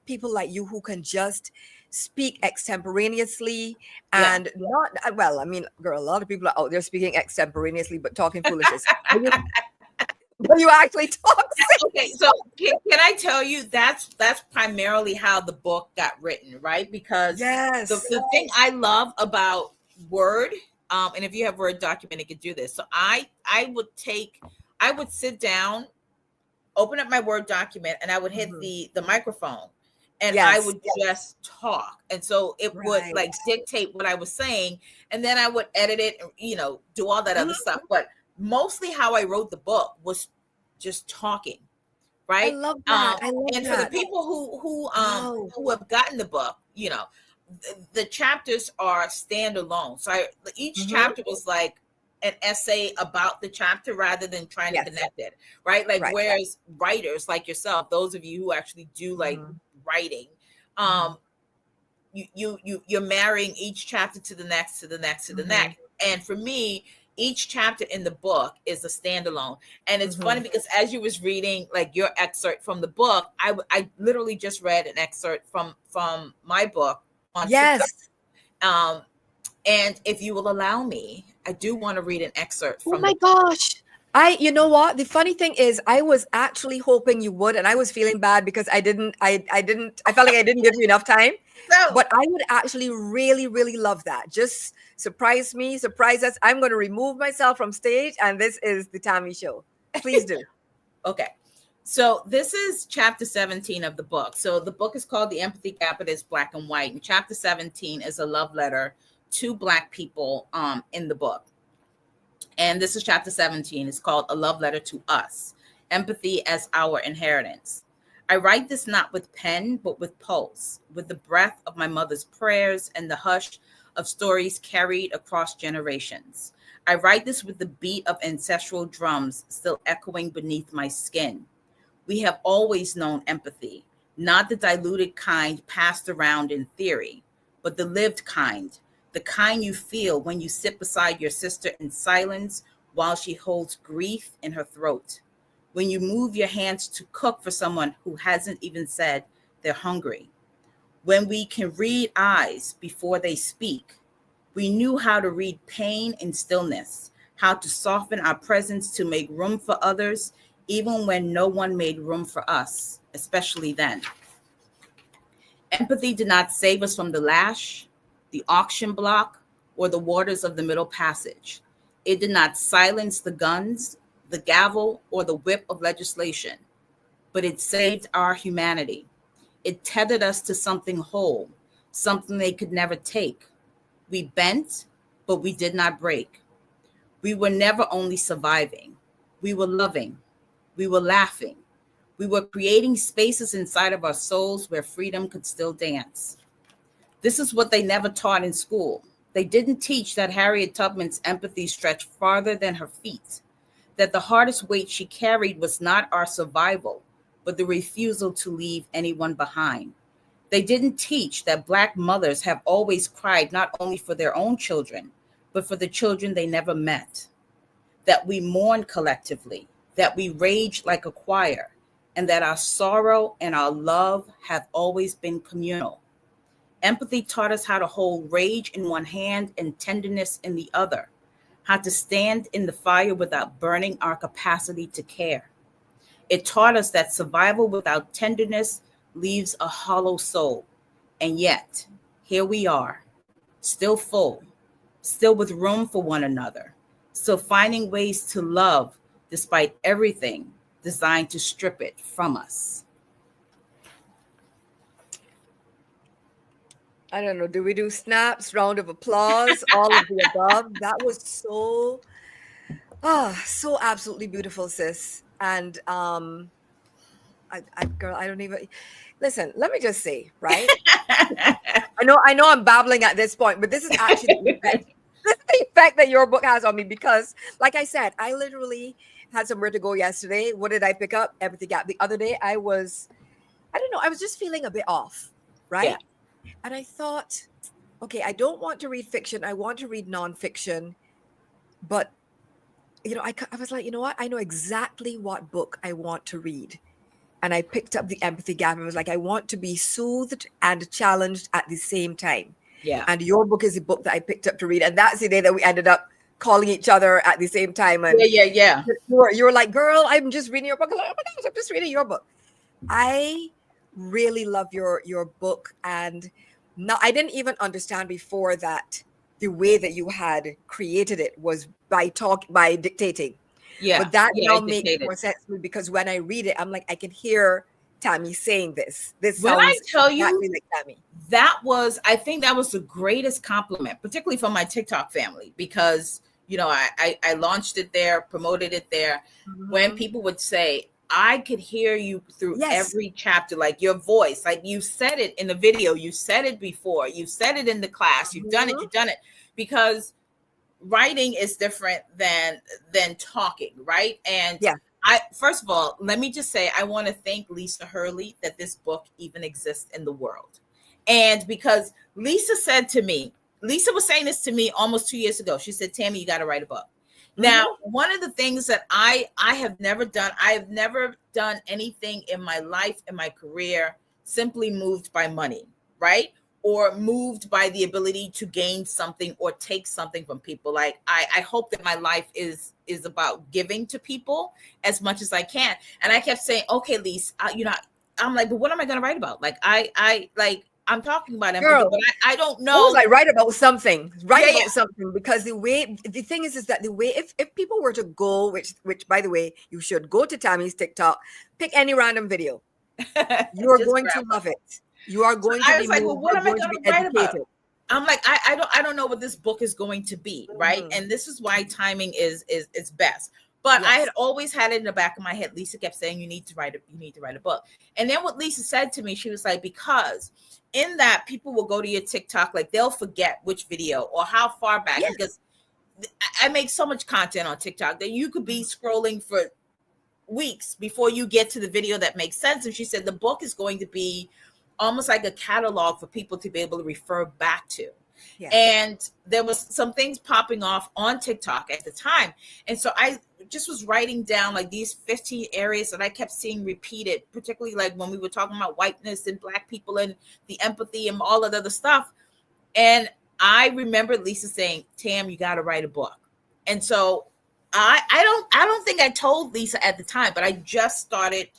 people like you who can just speak extemporaneously Yeah. and not well. I mean, girl, a lot of people are out there speaking extemporaneously but talking foolishness. But you actually talk Okay, sense. so can I tell you that's primarily how the book got written, right? Because Yes. the thing I love about Word, and if you have Word document, it could do this. So I would sit down, open up my Word document, and I would hit Mhm. the microphone, and I Yes. would just talk. And so it would Right. like dictate what I was saying, and then I would edit it, and, do all that other Mhm. stuff. But mostly how I wrote the book was just talking, I right? love that. I love And for the that. people who Wow. who have gotten the book, the chapters are standalone. So each Mhm. chapter was like an essay about the chapter rather than trying to Yes. connect it, right? Like Right. whereas writers like yourself, those of you who actually do like Mhm. writing, Mhm. um, you're marrying each chapter to the next, to the next, to the Mhm. next. And for me, each chapter in the book is a standalone. And it's funny Mhm. because as you was reading like your excerpt from the book, I literally just read an excerpt from my book on TikTok. Yes. Um, and if you will allow me, I do want to read an excerpt Oh from my the book. gosh. You know what? The funny thing is, I was actually hoping you would, and I was feeling bad because I felt like I didn't give you enough time. So But I would actually really, really love that. Just surprise me, surprise us. I'm going to remove myself from stage, and this is the Tammy Show. Please do. okay. So this is chapter 17 of the book. So the book is called The Empathy Gap. It is black and white. And chapter 17 is a love letter to Black people in the book. And this is chapter 17. It's called A Love Letter to Us, Empathy as Our Inheritance. I write this not with pen, but with pulse, with the breath of my mother's prayers and the hush of stories carried across generations. I write this with the beat of ancestral drums still echoing beneath my skin. We have always known empathy, not the diluted kind passed around in theory, but the lived kind, the kind you feel when you sit beside your sister in silence while she holds grief in her throat, when you move your hands to cook for someone who hasn't even said they're hungry, when we can read eyes before they speak. We knew how to read pain in stillness, how to soften our presence to make room for others, even when no one made room for us, especially then. Empathy did not save us from the lash, the auction block, or the waters of the Middle Passage. It did not silence the guns, the gavel, or the whip of legislation, but it saved our humanity. It tethered us to something whole, something they could never take. We bent, but we did not break. We were never only surviving. We were loving. We were laughing. We were creating spaces inside of our souls where freedom could still dance. This is what they never taught in school. They didn't teach that Harriet Tubman's empathy stretched farther than her feet, that the hardest weight she carried was not our survival, but the refusal to leave anyone behind. They didn't teach that Black mothers have always cried not only for their own children, but for the children they never met, that we mourn collectively, that we rage like a choir, and that our sorrow and our love have always been communal. Empathy taught us how to hold rage in one hand and tenderness in the other, how to stand in the fire without burning our capacity to care. It taught us that survival without tenderness leaves a hollow soul. And yet, here we are, still full, still with room for one another, still finding ways to love despite everything designed to strip it from us. I don't know. Do we do snaps, round of applause, all of the above? That was so absolutely beautiful, sis. And girl, I don't even listen. Let me just say, right? I know I'm babbling at this point, but this is actually the effect. This is the effect that your book has on me because, like I said, I literally had somewhere to go yesterday. What did I pick up? Empathy Gap. The other day, I was just feeling a bit off, right? Yeah. And I thought, okay, I don't want to read fiction. I want to read nonfiction. But, I was like, you know what? I know exactly what book I want to read. And I picked up The Empathy Gap and was like, I want to be soothed and challenged at the same time. Yeah. And your book is the book that I picked up to read. And that's the day that we ended up calling each other at the same time. And yeah. You were like, girl, I'm just reading your book. I'm like, oh my gosh, I'm just reading your book. I really love your book. And now I didn't even understand before that the way that you had created it was by dictating. Yeah. But that now makes more sense to me because when I read it, I'm like, I can hear Tammy saying this. This when I tell you exactly like Tammy. I think that was the greatest compliment, particularly from my TikTok family, because I launched it there, promoted it there. Mm-hmm. When people would say, I could hear you through every chapter, like your voice, like you said it in the video, you said it before, you said it in the class, you've done it, because writing is different than talking, right? And first of all, let me just say, I want to thank Lisa Hurley that this book even exists in the world. And because Lisa was saying this to me almost 2 years ago. She said, Tammy, you got to write a book. Now, one of the things that I have never done, I have never done anything in my life, in my career, simply moved by money, right? Or moved by the ability to gain something or take something from people. Like I hope that my life is about giving to people as much as I can. And I kept saying, okay, Lise, I'm like, but what am I going to write about? Like I'm talking about empathy, but I don't know. I write about something. About something, because the thing is that the way if people were to go, which by the way, you should go to Tammy's TikTok, pick any random video. You are going to love it. You are going to be moved. Well, what am I going to write about? I'm like, I don't know what this book is going to be, right? And this is why timing is best. But I had always had it in the back of my head. Lisa kept saying, you need to write a book. And then what Lisa said to me, she was like, because in that people will go to your TikTok, like they'll forget which video or how far back, because I make so much content on TikTok that you could be scrolling for weeks before you get to the video that makes sense. And she said, the book is going to be almost like a catalog for people to be able to refer back to. Yeah. And there was some things popping off on TikTok at the time. And so I just was writing down like these 15 areas that I kept seeing repeated, particularly like when we were talking about whiteness and Black people and the empathy and all of the other stuff. And I remember Lisa saying, Tam, you got to write a book. And so I don't think I told Lisa at the time, but I just started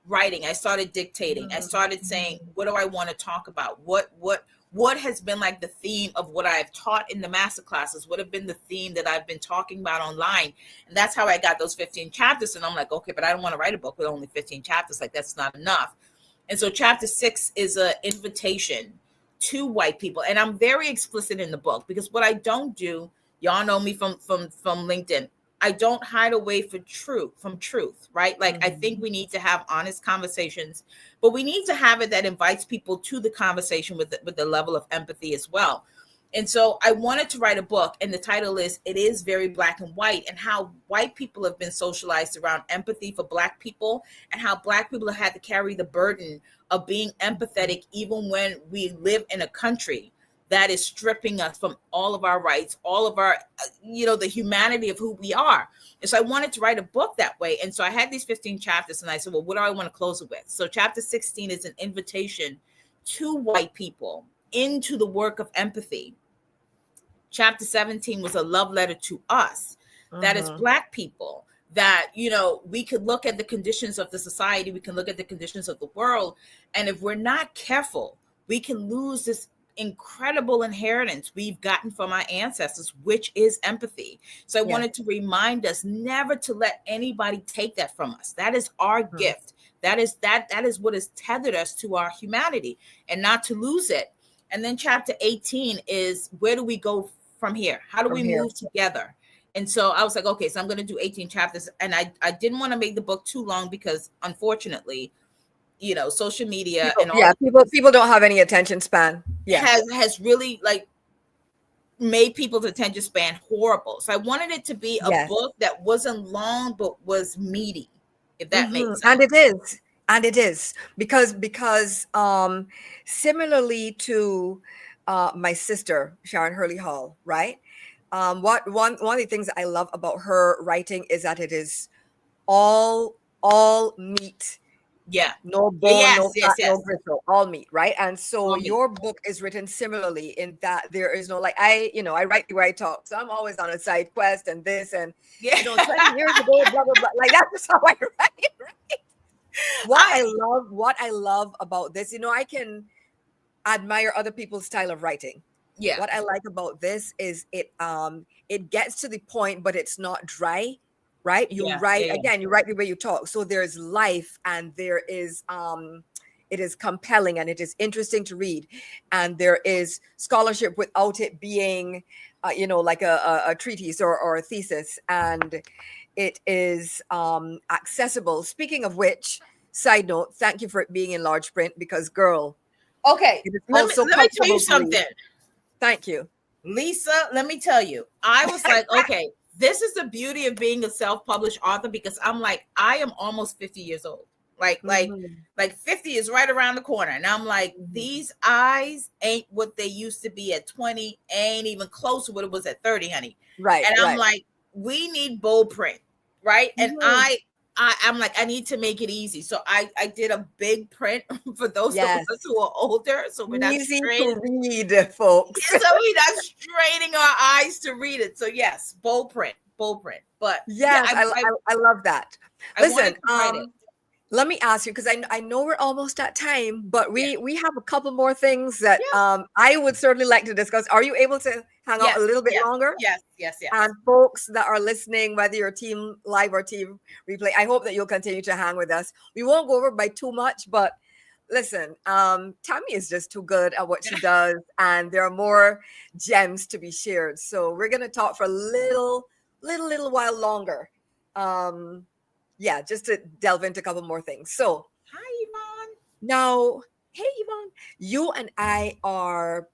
writing. I started dictating. I started saying, what do I want to talk about? What has been like the theme of what I've taught in the master classes? What have been the theme that I've been talking about online? And that's how I got those 15 chapters. And I'm like, okay, but I don't want to write a book with only 15 chapters. Like, that's not enough. And so chapter 6 is an invitation to white people. And I'm very explicit in the book because what I don't do, y'all know me from LinkedIn, I don't hide away from truth, right? Like, I think we need to have honest conversations, but we need to have it that invites people to the conversation with the level of empathy as well. And so I wanted to write a book, and the title is It Is Very Black and White, and how white people have been socialized around empathy for Black people, and how Black people have had to carry the burden of being empathetic even when we live in a country that is stripping us from all of our rights, all of our, the humanity of who we are. And so I wanted to write a book that way. And so I had these 15 chapters, and I said, well, what do I want to close it with? So chapter 16 is an invitation to white people into the work of empathy. Chapter 17 was a love letter to us, that is Black people, that, we could look at the conditions of the society, we can look at the conditions of the world. And if we're not careful, we can lose this incredible inheritance we've gotten from our ancestors, which is empathy. So I wanted to remind us never to let anybody take that from us. That is our gift. That is what has tethered us to our humanity, and not to lose it. And then chapter 18 is, where do we go from here? How do we move together? And so I was like, okay, so I'm going to do 18 chapters. And I didn't want to make the book too long because, unfortunately, social media and all people don't have any attention span. Has really made people's attention span horrible. So I wanted it to be a book that wasn't long but was meaty, if that makes sense. And it is because similarly to my sister Sharon Hurley Hall, right? One of the things I love about her writing is that it is all meat. Yeah. No bone, no fat, no gristle, all meat, right? And so your book is written similarly in that there is no, I write the way I talk. So I'm always on a side quest and this and 20 years ago, blah, blah, blah. That's how I write, right? What I love about this, I can admire other people's style of writing. Yeah. What I like about this is it gets to the point, but it's not dry. Right? You write the way you talk. So there's life, and there is it is compelling, and it is interesting to read, and there is scholarship without it being like a treatise or a thesis, and it is accessible. Speaking of which, side note, thank you for it being in large print, because girl, okay, let me tell you something. Thank you, Lisa. Let me tell you, I was like, okay, this is the beauty of being a self-published author, because I'm like, I am almost 50 years old. Like 50 is right around the corner. And I'm like, these eyes ain't what they used to be at 20, ain't even close to what it was at 30, honey. Right. And I'm like, we need bold print, right? And I'm like, I need to make it easy. So I did a big print for those of us who are older. So we're not easy to read, folks. So we're not straining our eyes to read it. So yes, bold print. But I love that. Listen, it. Let me ask you, because I know we're almost at time, but we have a couple more things that I would certainly like to discuss. Are you able to hang out a little bit longer? Yes. And folks that are listening, whether you're team live or team replay, I hope that you'll continue to hang with us. We won't go over by too much, but listen, Tammy is just too good at what she does, and there are more gems to be shared. So we're going to talk for a little while longer. Just to delve into a couple more things. So, hi, Yvonne. Now, hey, Yvonne, you and I are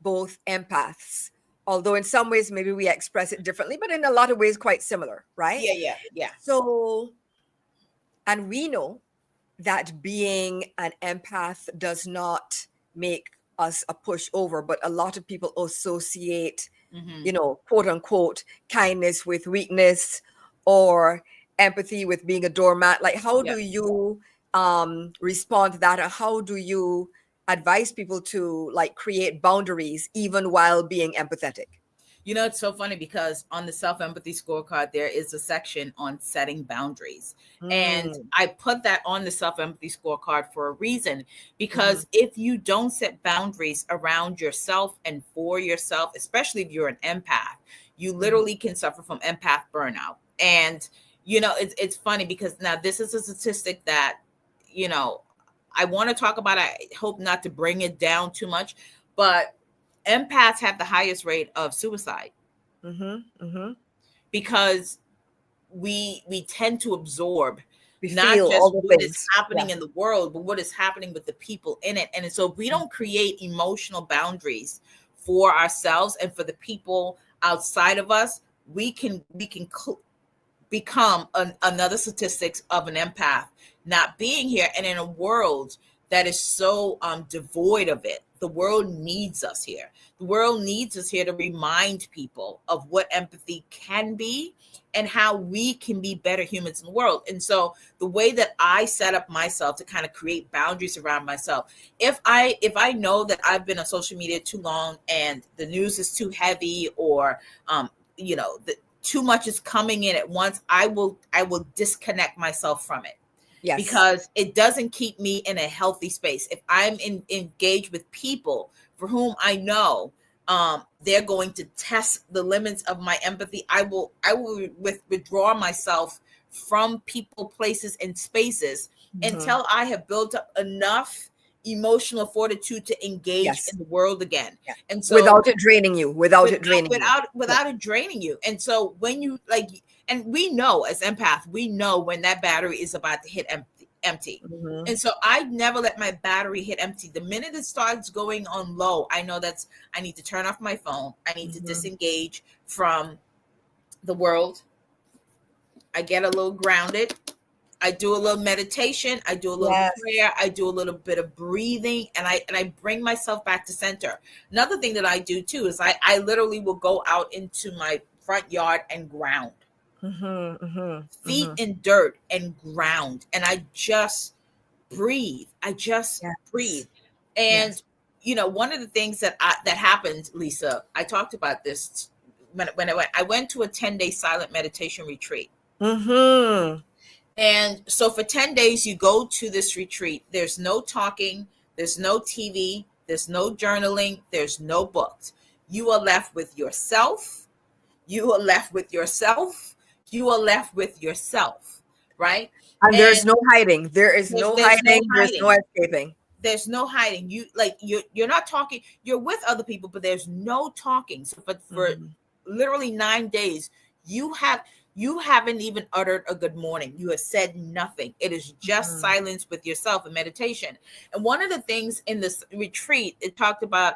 both empaths, although in some ways maybe we express it differently, but in a lot of ways quite similar, right? Yeah. So, and we know that being an empath does not make us a pushover, but a lot of people associate, quote unquote, kindness with weakness, or empathy with being a doormat. Like, how do you respond to that, or how do you advise people to create boundaries even while being empathetic? It's so funny, because on the self-empathy scorecard, there is a section on setting boundaries. And I put that on the self-empathy scorecard for a reason, because if you don't set boundaries around yourself and for yourself, especially if you're an empath, you literally can suffer from empath burnout. And it's funny, because now this is a statistic that, I want to talk about. I hope not to bring it down too much, but empaths have the highest rate of suicide because we tend to absorb not just what is happening in the world, but what is happening with the people in it. And so if we don't create emotional boundaries for ourselves and for the people outside of us, we can become another statistics of an empath not being here, and in a world that is so devoid of it. The world needs us here. The world needs us here to remind people of what empathy can be and how we can be better humans in the world. And so the way that I set up myself to kind of create boundaries around myself, if I know that I've been on social media too long and the news is too heavy, or too much is coming in at once, I will disconnect myself from it. Yes. Because it doesn't keep me in a healthy space. If I'm engaged with people for whom I know they're going to test the limits of my empathy, I will withdraw myself from people, places, and spaces until I have built up enough emotional fortitude to engage in the world again. Yeah. And so without it draining you, without it draining you. And so when you and we know as empath, we know when that battery is about to hit empty. And so I never let my battery hit empty. The minute it starts going on low, I know I need to turn off my phone. I need to disengage from the world. I get a little grounded. I do a little meditation. I do a little prayer. I do a little bit of breathing, and I bring myself back to center. Another thing that I do too is I literally will go out into my front yard and ground. Feet in dirt and ground, and I just breathe. Breathe. And one of the things that happened, Lisa, I talked about this when I went to a 10-day silent meditation retreat. And so for 10 days, you go to this retreat. There's no talking, there's no TV, there's no journaling, there's no books. You are left with yourself. You are left with yourself. You are left with yourself, right? And there's no hiding. There's no hiding. There's no escaping. There's no hiding. You're not talking. You're with other people, but there's no talking. So for literally 9 days, you haven't even uttered a good morning. You have said nothing. It is just silence with yourself and meditation. And one of the things in this retreat, it talked about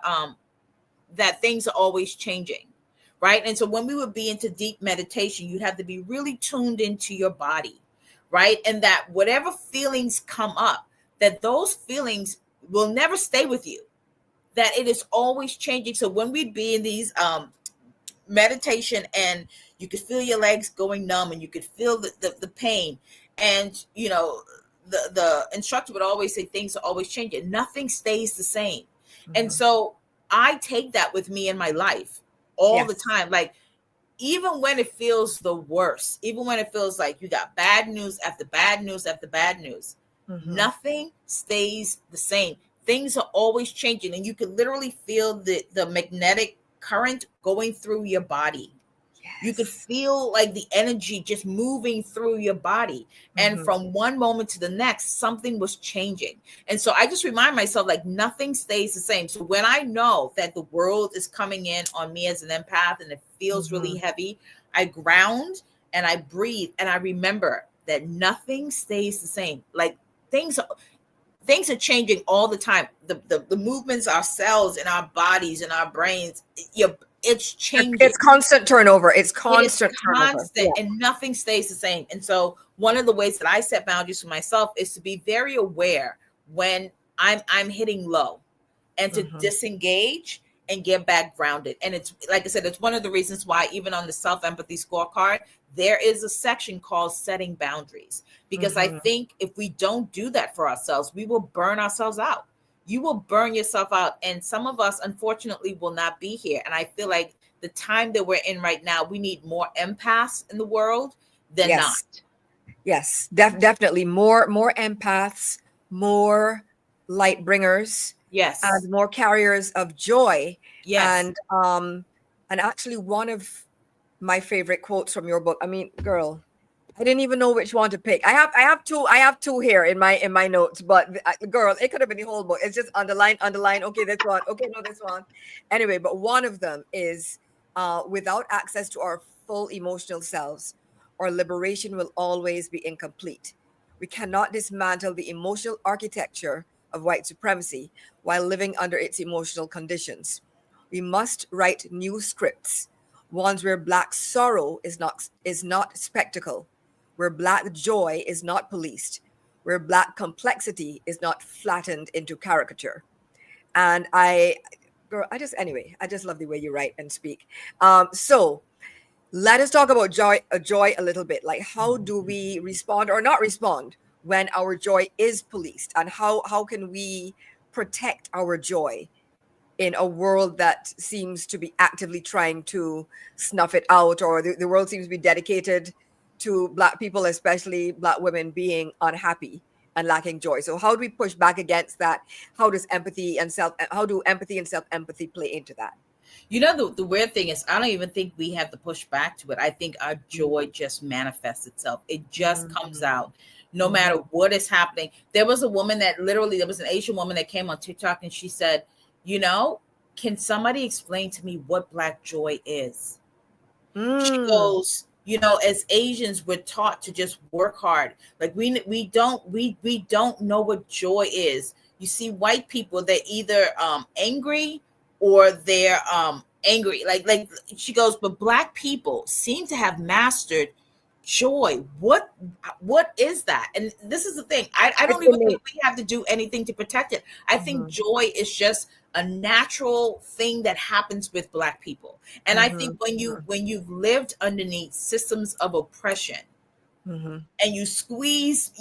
that things are always changing, right? And so when we would be into deep meditation, you'd have to be really tuned into your body, right? And that whatever feelings come up, that those feelings will never stay with you, that it is always changing. So when we'd be in these meditation, and you could feel your legs going numb, and you could feel the pain, and the instructor would always say things are always changing. Nothing stays the same. And so I take that with me in my life all the time. Like, even when it feels the worst, even when it feels like you got bad news after bad news after bad news, nothing stays the same. Things are always changing, and you can literally feel the magnetic current going through your body. You could feel like the energy just moving through your body. And from one moment to the next, something was changing. And so I just remind myself, like, nothing stays the same. So when I know that the world is coming in on me as an empath and it feels really heavy, I ground and I breathe, and I remember that nothing stays the same. Like, things are changing all the time. The movements, our cells in our bodies and our brains, it's changing. It's constant turnover. It's constant turnover. And nothing stays the same. And so one of the ways that I set boundaries for myself is to be very aware when I'm hitting low, and to disengage and get back grounded. And it's, like I said, it's one of the reasons why even on the self-empathy scorecard, there is a section called setting boundaries, because I think if we don't do that for ourselves, we will burn ourselves out. You will burn yourself out. And some of us, unfortunately, will not be here. And I feel like the time that we're in right now, we need more empaths in the world than not. Yes, definitely more empaths, more light bringers. Yes. And more carriers of joy. Yes. And actually, one of my favorite quotes from your book, I mean, girl, I didn't even know which one to pick. I have two here in my notes, but girl, it could have been the whole book. It's just underline. Okay, this one. Okay, no, this one. Anyway, but one of them is, without access to our full emotional selves, our liberation will always be incomplete. We cannot dismantle the emotional architecture of white supremacy while living under its emotional conditions. We must write new scripts, ones where Black sorrow is not spectacle, where Black joy is not policed, where Black complexity is not flattened into caricature. And girl, I just love the way you write and speak. So let us talk about joy a little bit. Like, how do we respond or not respond when our joy is policed, and how can we protect our joy in a world that seems to be actively trying to snuff it out, or the world seems to be dedicated to Black people, especially Black women, being unhappy and lacking joy. So how do we push back against that? How do empathy and self-empathy play into that? You know, the weird thing is, I don't even think we have to push back to it. I think our joy just manifests itself. It just comes out no matter what is happening. There was a woman that literally, there was an Asian woman that came on TikTok and she said, you know, can somebody explain to me what Black joy is? She goes, you know, as Asians, we're taught to just work hard. Like we don't know what joy is. You see white people, they're either angry or they're angry. Like she goes, but Black people seem to have mastered joy. What is that? And this is the thing. I don't even think we have to do anything to protect it. I think joy is just a natural thing that happens with Black people. And I think when you've lived underneath systems of oppression, and you squeeze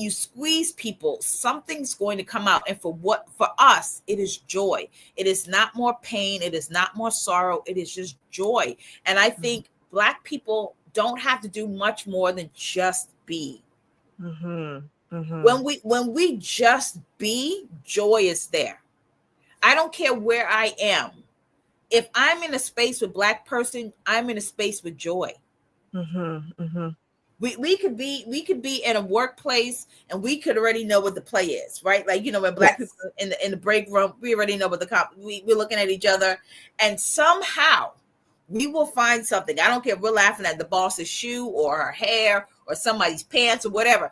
people, something's going to come out. And for us, it is joy. It is not more pain. It is not more sorrow. It is just joy. And I think Black people don't have to do much more than just be. When we just be, joy is there. I don't care where I am. If I'm in a space with Black person, I'm in a space with joy. We could be in a workplace and we could already know what the play is, right? Like, you know, when Black people in the break room, we already know what we're looking at each other, and somehow we will find something. I don't care if we're laughing at the boss's shoe or her hair or somebody's pants or whatever.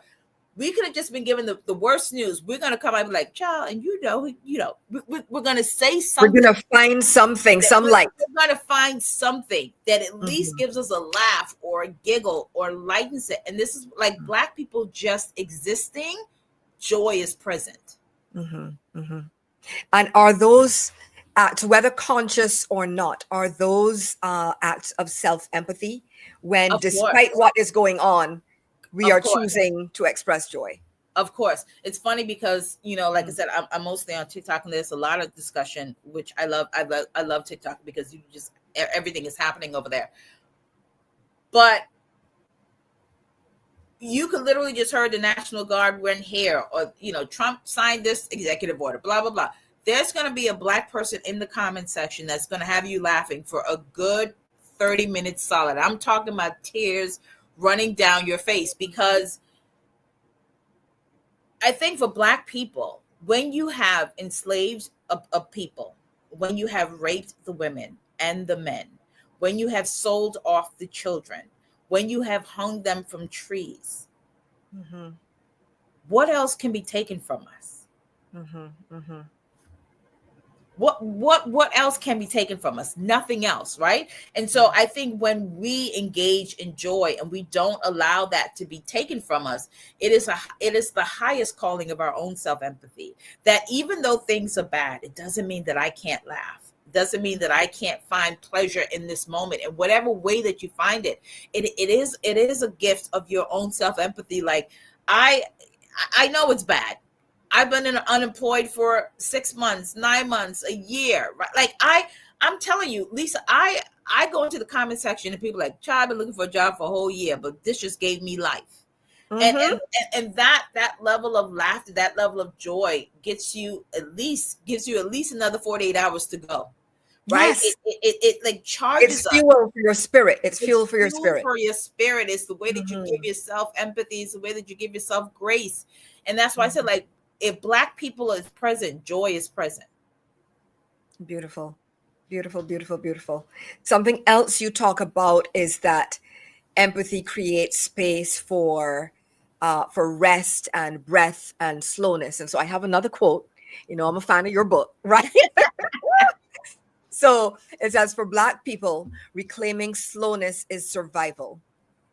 We could have just been given the worst news. We're going to come out and be like, child, and we're going to say something. We're going to find something, some light. We're going to find something that at least gives us a laugh or a giggle or lightens it. And this is like Black people just existing. Joy is present. And are those acts, whether conscious or not, are those acts of self-empathy when, despite what is going on, we are choosing to express joy? Of course. It's funny because, you know, like I said, I'm mostly on TikTok, and there's a lot of discussion, which I love. I love TikTok because everything is happening over there. But you could literally just heard the National Guard went here, or, you know, Trump signed this executive order, blah, blah, blah. There's going to be a Black person in the comment section that's going to have you laughing for a good 30 minutes solid. I'm talking about tears running down your face, because I think for Black people, when you have enslaved a people, when you have raped the women and the men, when you have sold off the children, when you have hung them from trees, what else can be taken from us? What else can be taken from us? Nothing else, right? And so I think when we engage in joy and we don't allow that to be taken from us, it is the highest calling of our own self-empathy. That even though things are bad, it doesn't mean that I can't laugh. It doesn't mean that I can't find pleasure in this moment. In whatever way that you find it, it is a gift of your own self-empathy. Like I know it's bad. I've been unemployed for 6 months, 9 months, a year. Right? Like I'm telling you, Lisa, I go into the comment section and people are like, child, I've been looking for a job for a whole year, but this just gave me life. And that level of laughter, that level of joy gives you at least another 48 hours to go. Right? Yes. It like charges. It's fuel for your spirit. It's fuel for your spirit. For your spirit. It's the way that you give yourself empathy. It's the way that you give yourself grace. And that's why I said, like, if Black people is present, joy is present. Beautiful, beautiful, beautiful, beautiful. Something else you talk about is that empathy creates space for rest and breath and slowness. And so I have another quote. You know, I'm a fan of your book, right? So it says, for Black people, reclaiming slowness is survival.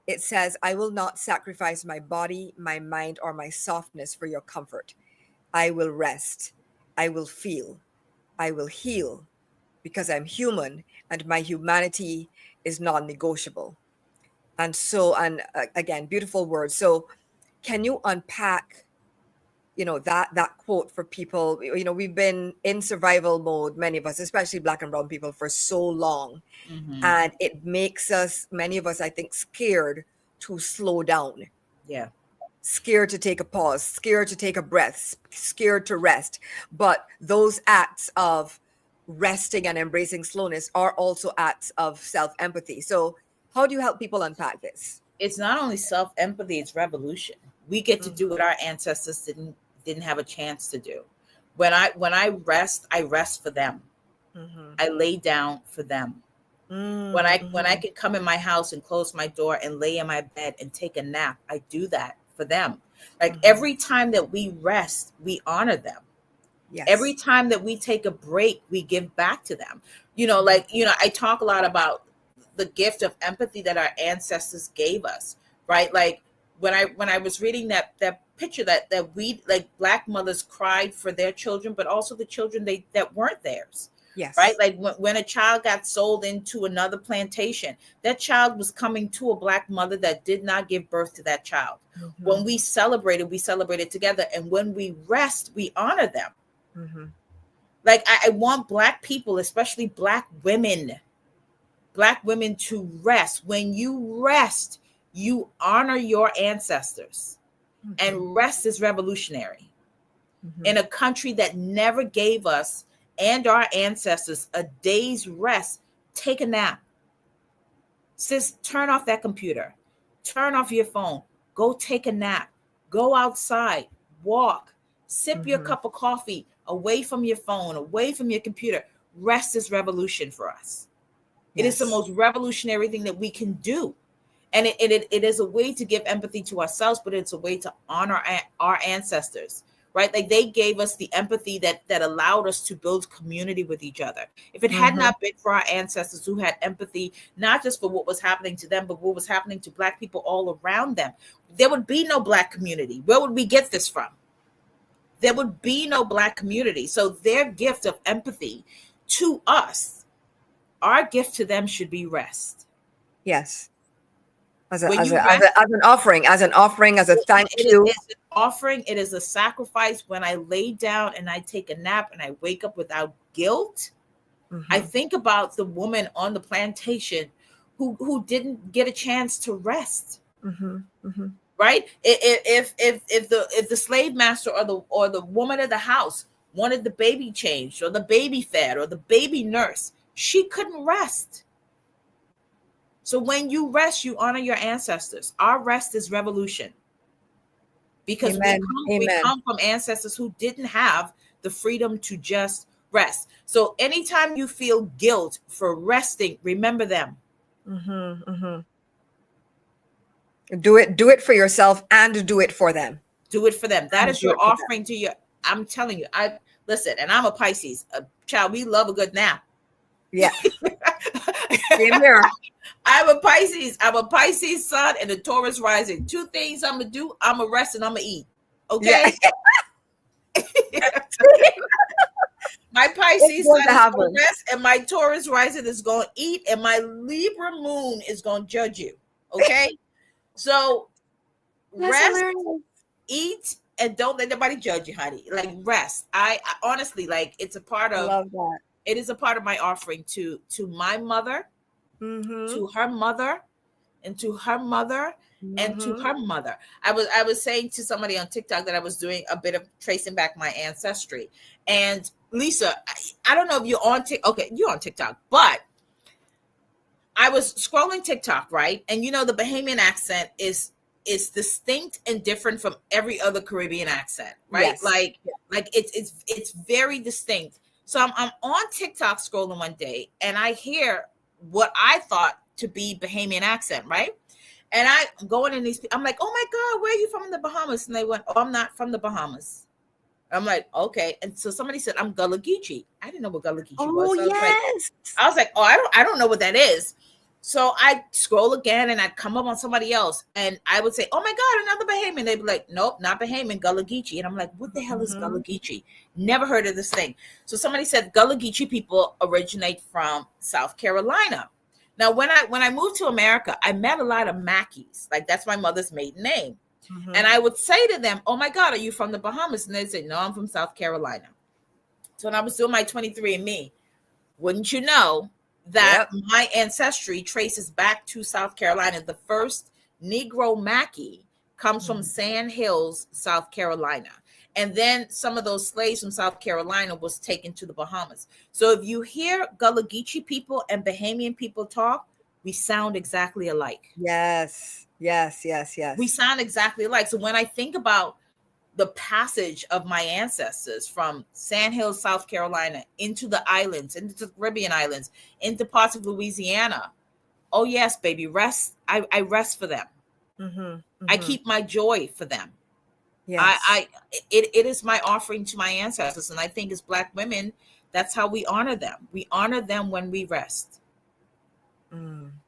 It says, I will not sacrifice my body, my mind, or my softness for your comfort. I will rest. I will feel. I will heal because I'm human and my humanity is non-negotiable. And so, and again, beautiful words. So can you unpack, that quote for people? We've been in survival mode, many of us, especially Black and brown people, for so long. Mm-hmm. And it makes us, many of us, I think, scared to slow down. Yeah. Scared to take a pause, scared to take a breath, scared to rest. But those acts of resting and embracing slowness are also acts of self-empathy. So how do you help people unpack this? It's not only self-empathy, it's revolution. We get to do what our ancestors didn't have a chance to do. When I rest for them. Mm-hmm. I lay down for them. Mm-hmm. When I can come in my house and close my door and lay in my bed and take a nap, I do that for them. Like every time that we rest, we honor them. Yes. Every time that we take a break, we give back to them. I talk a lot about the gift of empathy that our ancestors gave us, right? Like when I was reading that picture that we, like, Black mothers cried for their children, but also the children that weren't theirs. Yes. Right. Like when a child got sold into another plantation, that child was coming to a Black mother that did not give birth to that child. Mm-hmm. When we celebrated together. And when we rest, we honor them. Mm-hmm. Like I want Black people, especially Black women to rest. When you rest, you honor your ancestors. Mm-hmm. And rest is revolutionary. Mm-hmm. In a country that never gave us and our ancestors a day's rest. Take a nap. Sis, turn off that computer. Turn off your phone. Go take a nap. Go outside. Walk. Sip your cup of coffee away from your phone, away from your computer. Rest is revolution for us. Yes. It is the most revolutionary thing that we can do. And it is a way to give empathy to ourselves, but it's a way to honor our ancestors. Right? Like they gave us the empathy that allowed us to build community with each other. If it had not been for our ancestors who had empathy, not just for what was happening to them, but what was happening to Black people all around them, there would be no Black community. Where would we get this from? There would be no Black community. So their gift of empathy to us, our gift to them should be rest. Yes. As an offering, as a thank you. It's an offering. It is a sacrifice. When I lay down and I take a nap and I wake up without guilt, I think about the woman on the plantation who didn't get a chance to rest. Right? If the slave master or the woman of the house wanted the baby changed or the baby fed or the baby nursed, she couldn't rest. So when you rest, you honor your ancestors. Our rest is revolution. Because we come from ancestors who didn't have the freedom to just rest. So anytime you feel guilt for resting, remember them. Do it for yourself and do it for them. Do it for them. That is your offering to your, I'm telling you, listen, and I'm a Pisces. Child, we love a good nap. Yeah. Same here. I'm a Pisces sun and a Taurus rising. Two things I'm gonna do. I'm gonna rest and I'm gonna eat. Okay. Yeah. My Pisces sun is gonna rest and my Taurus rising is gonna eat and my Libra moon is gonna judge you. Okay. So rest, eat, and don't let nobody judge you, honey. Like rest. I honestly, like, it's a part of. Love that. It is a part of my offering to my mother, to her mother, and to her mother, and to her mother. I was saying to somebody on TikTok that I was doing a bit of tracing back my ancestry. And Lisa, I don't know if you're on TikTok. Okay, you're on TikTok, but I was scrolling TikTok, right? And you know the Bahamian accent is distinct and different from every other Caribbean accent, right? Yes. Like it's very distinct. So I'm on TikTok scrolling one day and I hear what I thought to be Bahamian accent, right? And I'm going in these, I'm like, oh my God, where are you from in the Bahamas? And they went, oh, I'm not from the Bahamas. I'm like, okay. And so somebody said, I'm Gullah Geechee. I didn't know what Gullah Geechee was. Oh, So yes. I was like, oh, I don't know what that is. So I scroll again and I'd come up on somebody else and I would say, oh my God, another Bahamian. They'd be like, nope, not Bahamian, Gullah Geechee. And I'm like, what the hell is Gullah Geechee? Never heard of this thing. So somebody said Gullah Geechee people originate from South Carolina. Now, when I moved to America, I met a lot of Mackies. Like, that's my mother's maiden name. And I would say to them, oh my God, are you from the Bahamas? And they'd say, no, I'm from South Carolina. So when I was doing my 23andMe, wouldn't you know that my ancestry traces back to South Carolina? The first Negro Mackie comes from Sand Hills, South Carolina. And then some of those slaves from South Carolina was taken to the Bahamas. So if you hear Gullah Geechee people and Bahamian people talk, we sound exactly alike. Yes. We sound exactly alike. So when I think about the passage of my ancestors from Sand Hills, South Carolina, into the islands, into the Caribbean islands, into parts of Louisiana, oh yes, baby, rest. I rest for them. I keep my joy for them. Yes. It is my offering to my ancestors. And I think as Black women, that's how we honor them. We honor them when we rest.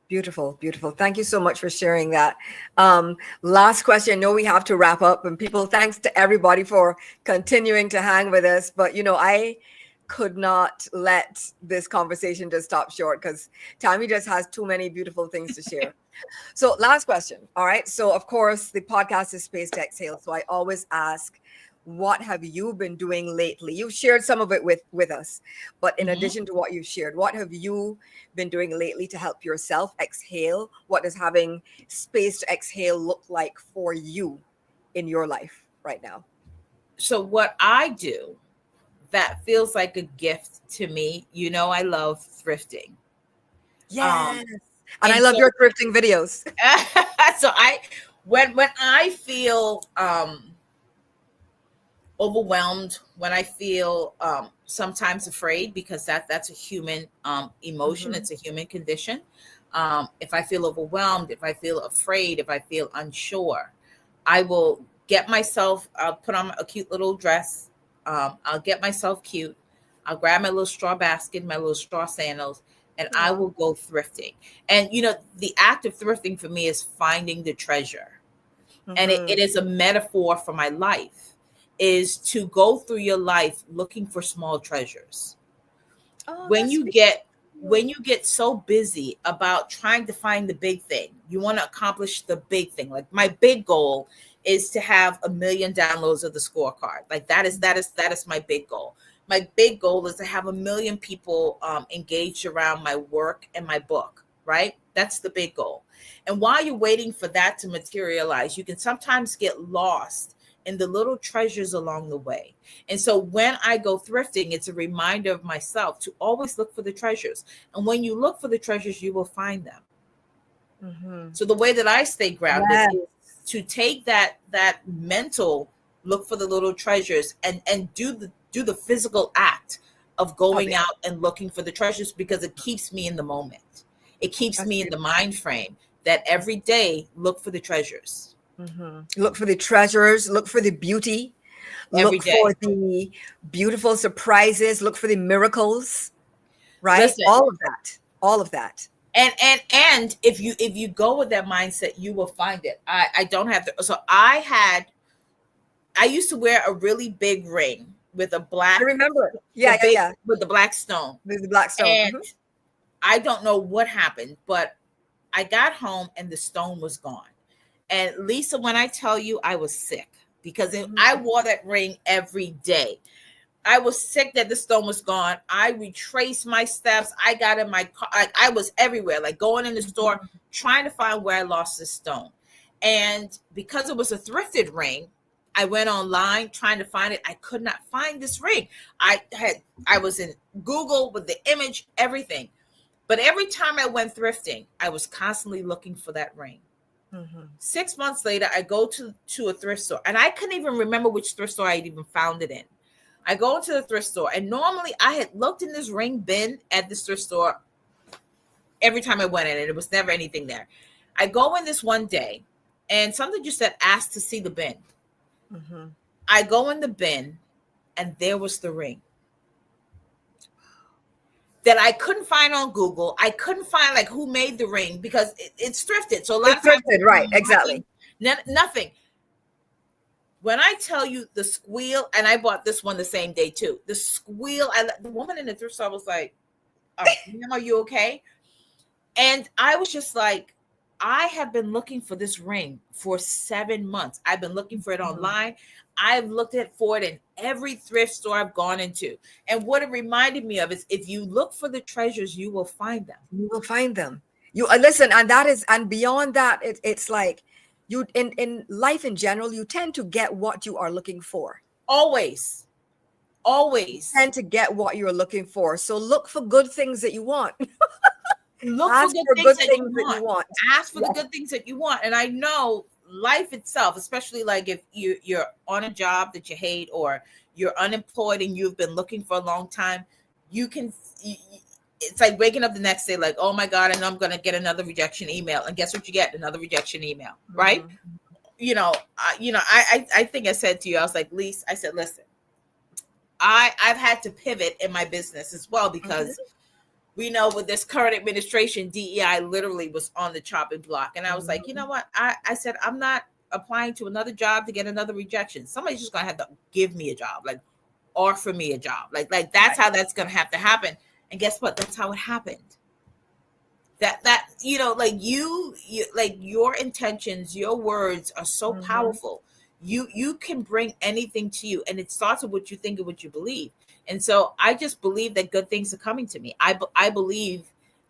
Beautiful. Thank you so much for sharing that. Last question. I know we have to wrap up, and people, thanks to everybody for continuing to hang with us. But, I could not let this conversation just stop short because Tammy just has too many beautiful things to share. So last question. All right. So, of course, the podcast is Space to Exhale. So I always ask, what have you been doing lately? You've shared some of it with us, but in addition to what you've shared, what have you been doing lately to help yourself exhale? What does having space to exhale look like for you in your life right now? So what I do that feels like a gift to me, I love thrifting. Yes. And I love your thrifting videos. So when I feel overwhelmed, when I feel sometimes afraid, because that's a human emotion, it's a human condition. If I feel overwhelmed, if I feel afraid, if I feel unsure, I will get myself, I'll put on a cute little dress. I'll get myself cute. I'll grab my little straw basket, my little straw sandals, and I will go thrifting. And, the act of thrifting for me is finding the treasure. And it is a metaphor for my life, is to go through your life looking for small treasures. When you get so busy about trying to find the big thing, you want to accomplish the big thing. Like, my big goal is to have 1 million downloads of the scorecard. Like, that is my big goal. My big goal is to have 1 million people engaged around my work and my book, right? That's the big goal. And while you're waiting for that to materialize, you can sometimes get lost in the little treasures along the way. And so when I go thrifting, it's a reminder of myself to always look for the treasures. And when you look for the treasures, you will find them. So the way that I stay grounded is to take that mental look for the little treasures and do the physical act of going out and looking for the treasures, because it keeps me in the moment. It keeps me in the mind frame that every day, look for the treasures. Look for the treasures, look for the beauty, look for the beautiful surprises, look for the miracles, right? Listen, all of that. And if you go with that mindset, you will find it. I don't have to. So I used to wear a really big ring with a black. I remember. With the black stone. With the black stone. And I don't know what happened, but I got home and the stone was gone. And Lisa, when I tell you, I was sick, because I wore that ring every day. I was sick that the stone was gone. I retraced my steps. I got in my car. I was everywhere, like going in the store, trying to find where I lost this stone. And because it was a thrifted ring, I went online trying to find it. I could not find this ring. I was in Google with the image, everything. But every time I went thrifting, I was constantly looking for that ring. 6 months later, I go to a thrift store, and I couldn't even remember which thrift store I had even found it in. I go into the thrift store, and normally I had looked in this ring bin at this thrift store every time I went in, and it was never anything there. I go in this one day, and something just said, ask to see the bin. I go in the bin, and there was the ring that I couldn't find on Google. I couldn't find like who made the ring because it's thrifted. So a lot It's of times, thrifted, right? Exactly. nothing. When I tell you the squeal, and I bought this one the same day too. The squeal, the woman in the thrift store was like, "Are you okay?" And I was just like, I have been looking for this ring for 7 months. I've been looking for it online. I've looked for it in every thrift store I've gone into. And what it reminded me of is if you look for the treasures, you will find them. You will find them. You listen, and that is, and beyond that, it's like you in life in general, you tend to get what you are looking for. Always. Tend to get what you're looking for. So look for good things that you want. Look Ask for good good things things that you want. Ask for the good things that you want. And I know life itself, especially like if you're on a job that you hate or you're unemployed and you've been looking for a long time, it's like waking up the next day like, oh my God, and I'm going to get another rejection email. And guess what you get? Another rejection email, right? I think I said to you, I was like, Lisa, I said, listen, I've had to pivot in my business as well because we know with this current administration, DEI literally was on the chopping block. And I was like, you know what? I said, I'm not applying to another job to get another rejection. Somebody's just going to have to give me a job, like offer me a job. Like that's how that's going to have to happen. And guess what? That's how it happened. That like you like your intentions, your words are so powerful. You can bring anything to you. And it starts with what you think and what you believe. And so I just believe that good things are coming to me. I believe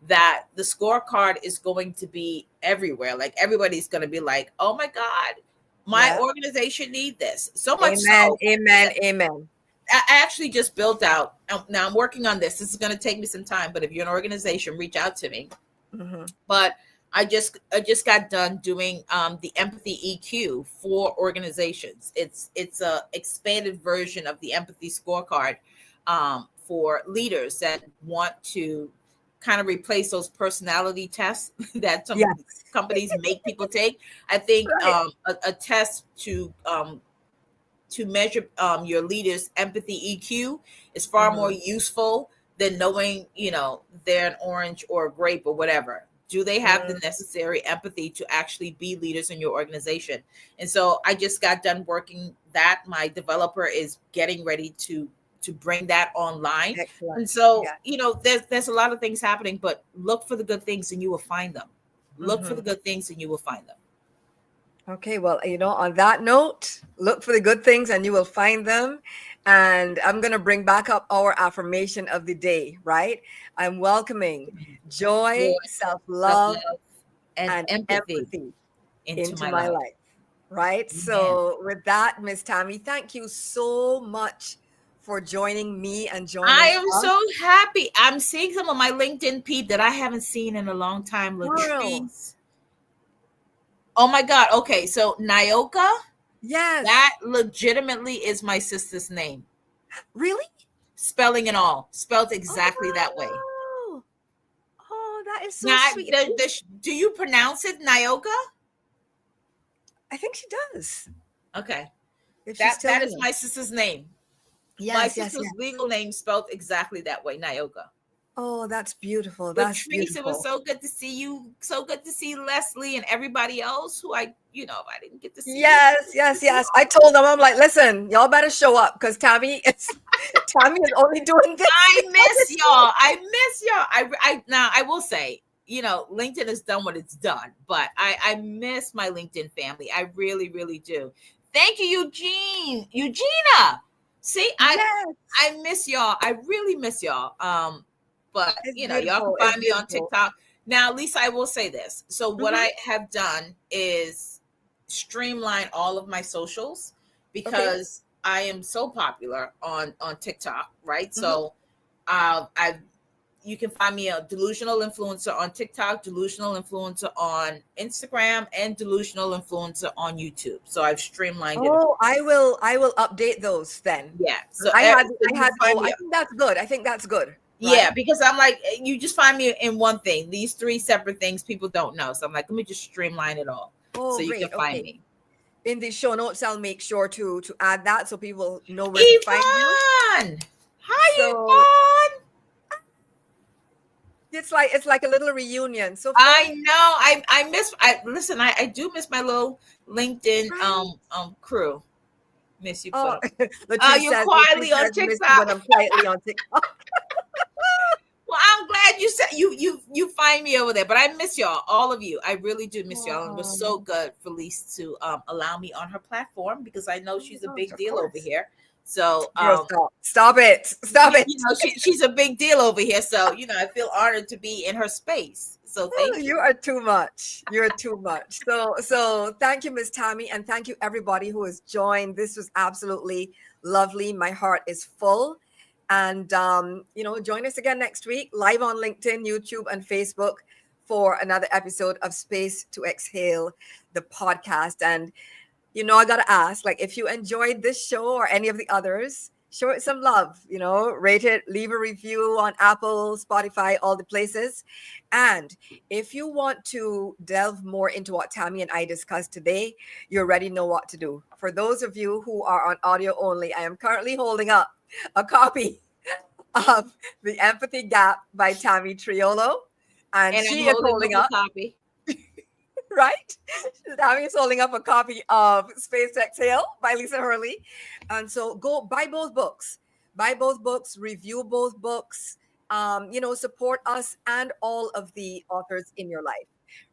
that the scorecard is going to be everywhere. Like everybody's going to be like, oh my God, my organization need this. So much so. Amen. I actually just built out. Now I'm working on this. This is going to take me some time, but if you're an organization, reach out to me. But I just got done doing the Empathy EQ for organizations. It's a expanded version of the Empathy Scorecard for leaders that want to kind of replace those personality tests that some companies make people take. I think a test to measure your leaders' empathy EQ is far more useful than knowing, they're an orange or a grape or whatever. Do they have the necessary empathy to actually be leaders in your organization? And so I just got done working that. My developer is getting ready to bring that online. Excellent. And so, there's a lot of things happening, but look for the good things and you will find them. Look for the good things and you will find them. Okay, well, on that note, look for the good things and you will find them. And I'm going to bring back up our affirmation of the day, right? I'm welcoming joy, self-love, and empathy into my life, right? Amen. So with that, Miss Tammy, thank you so much for joining me and joining us. I am so happy. I'm seeing some of my LinkedIn people that I haven't seen in a long time. Latrice. Oh my God. Okay. So Nyoka. Yes. That legitimately is my sister's name. Really? Spelling and all. Spelled exactly that way. Oh, that is so sweet. Do you pronounce it Nyoka? I think she does. Okay. That is my sister's name. Yes, my sister's legal name spelled exactly that way, Nyoka. Oh, that's beautiful. That's beautiful. It was so good to see you. So good to see Leslie and everybody else who I didn't get to see. Yes. I told them, I'm like, listen, y'all better show up because Tammy is only doing this. I miss y'all. Now I will say, LinkedIn has done what it's done, but I miss my LinkedIn family. I really, really do. Thank you, Eugenia. See, I miss y'all. I really miss y'all. But y'all can find me on TikTok. Now, Lisa, I will say this. So what I have done is streamline all of my socials because I am so popular on TikTok, right? So you can find me a delusional influencer on TikTok, delusional influencer on Instagram, and delusional influencer on YouTube. So I've streamlined it. Oh, I will update those then. Yeah. So I think that's good. Right? Yeah, because I'm like, you just find me in one thing. These 3 separate things people don't know. So I'm like, let me just streamline it all so you can find me. In the show notes, I'll make sure to add that so people know where to find you. Yvonne! Hi, So Yvonne! it's like a little reunion. So I fun, know. I miss. Listen. I do miss my little LinkedIn right? crew. Miss you, Oh, but you're Latrice quietly on says, miss you, but TikTok. I'm quietly on TikTok. Well, I'm glad you said you find me over there. But I miss y'all, all of you. I really do miss y'all, and it was so Oh, good for Lisa to allow me on her platform because I know oh my she's a gosh, big of deal over course. here. So Girl, stop it, stop you it. know she's a big deal over here. So I feel honored to be in her space. So Oh, thank you. you are too much. You're too much. So thank you, Miss Tammy, and thank you everybody who has joined. This was absolutely lovely. My heart is full. And join us again next week, live on LinkedIn, YouTube, and Facebook for another episode of Space to Exhale, the podcast. And I got to ask, like, if you enjoyed this show or any of the others, show it some love, rate it, leave a review on Apple, Spotify, all the places. And if you want to delve more into what Tammy and I discussed today, you already know what to do. For those of you who are on audio only, I am currently holding up a copy of The Empathy Gap by Tammy Triolo. And And I'm she is holding up holding a up, copy. right? Tammy is holding up a copy of Space to Exhale by Lisa Hurley. And so go buy both books. Buy both books, review both books, support us and all of the authors in your life,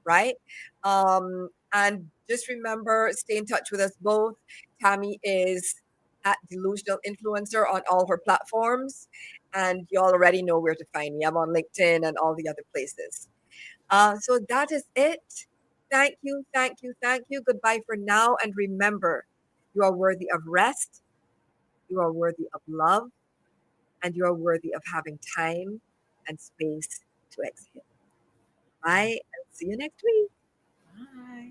right? And just remember, stay in touch with us both. Tammy is at Delusional Influencer on all her platforms. And you all already know where to find me. I'm on LinkedIn and all the other places. So that is it. Thank you, thank you, thank you. Goodbye for now. And remember, you are worthy of rest, you are worthy of love, and you are worthy of having time and space to exhale. Bye, and see you next week. Bye.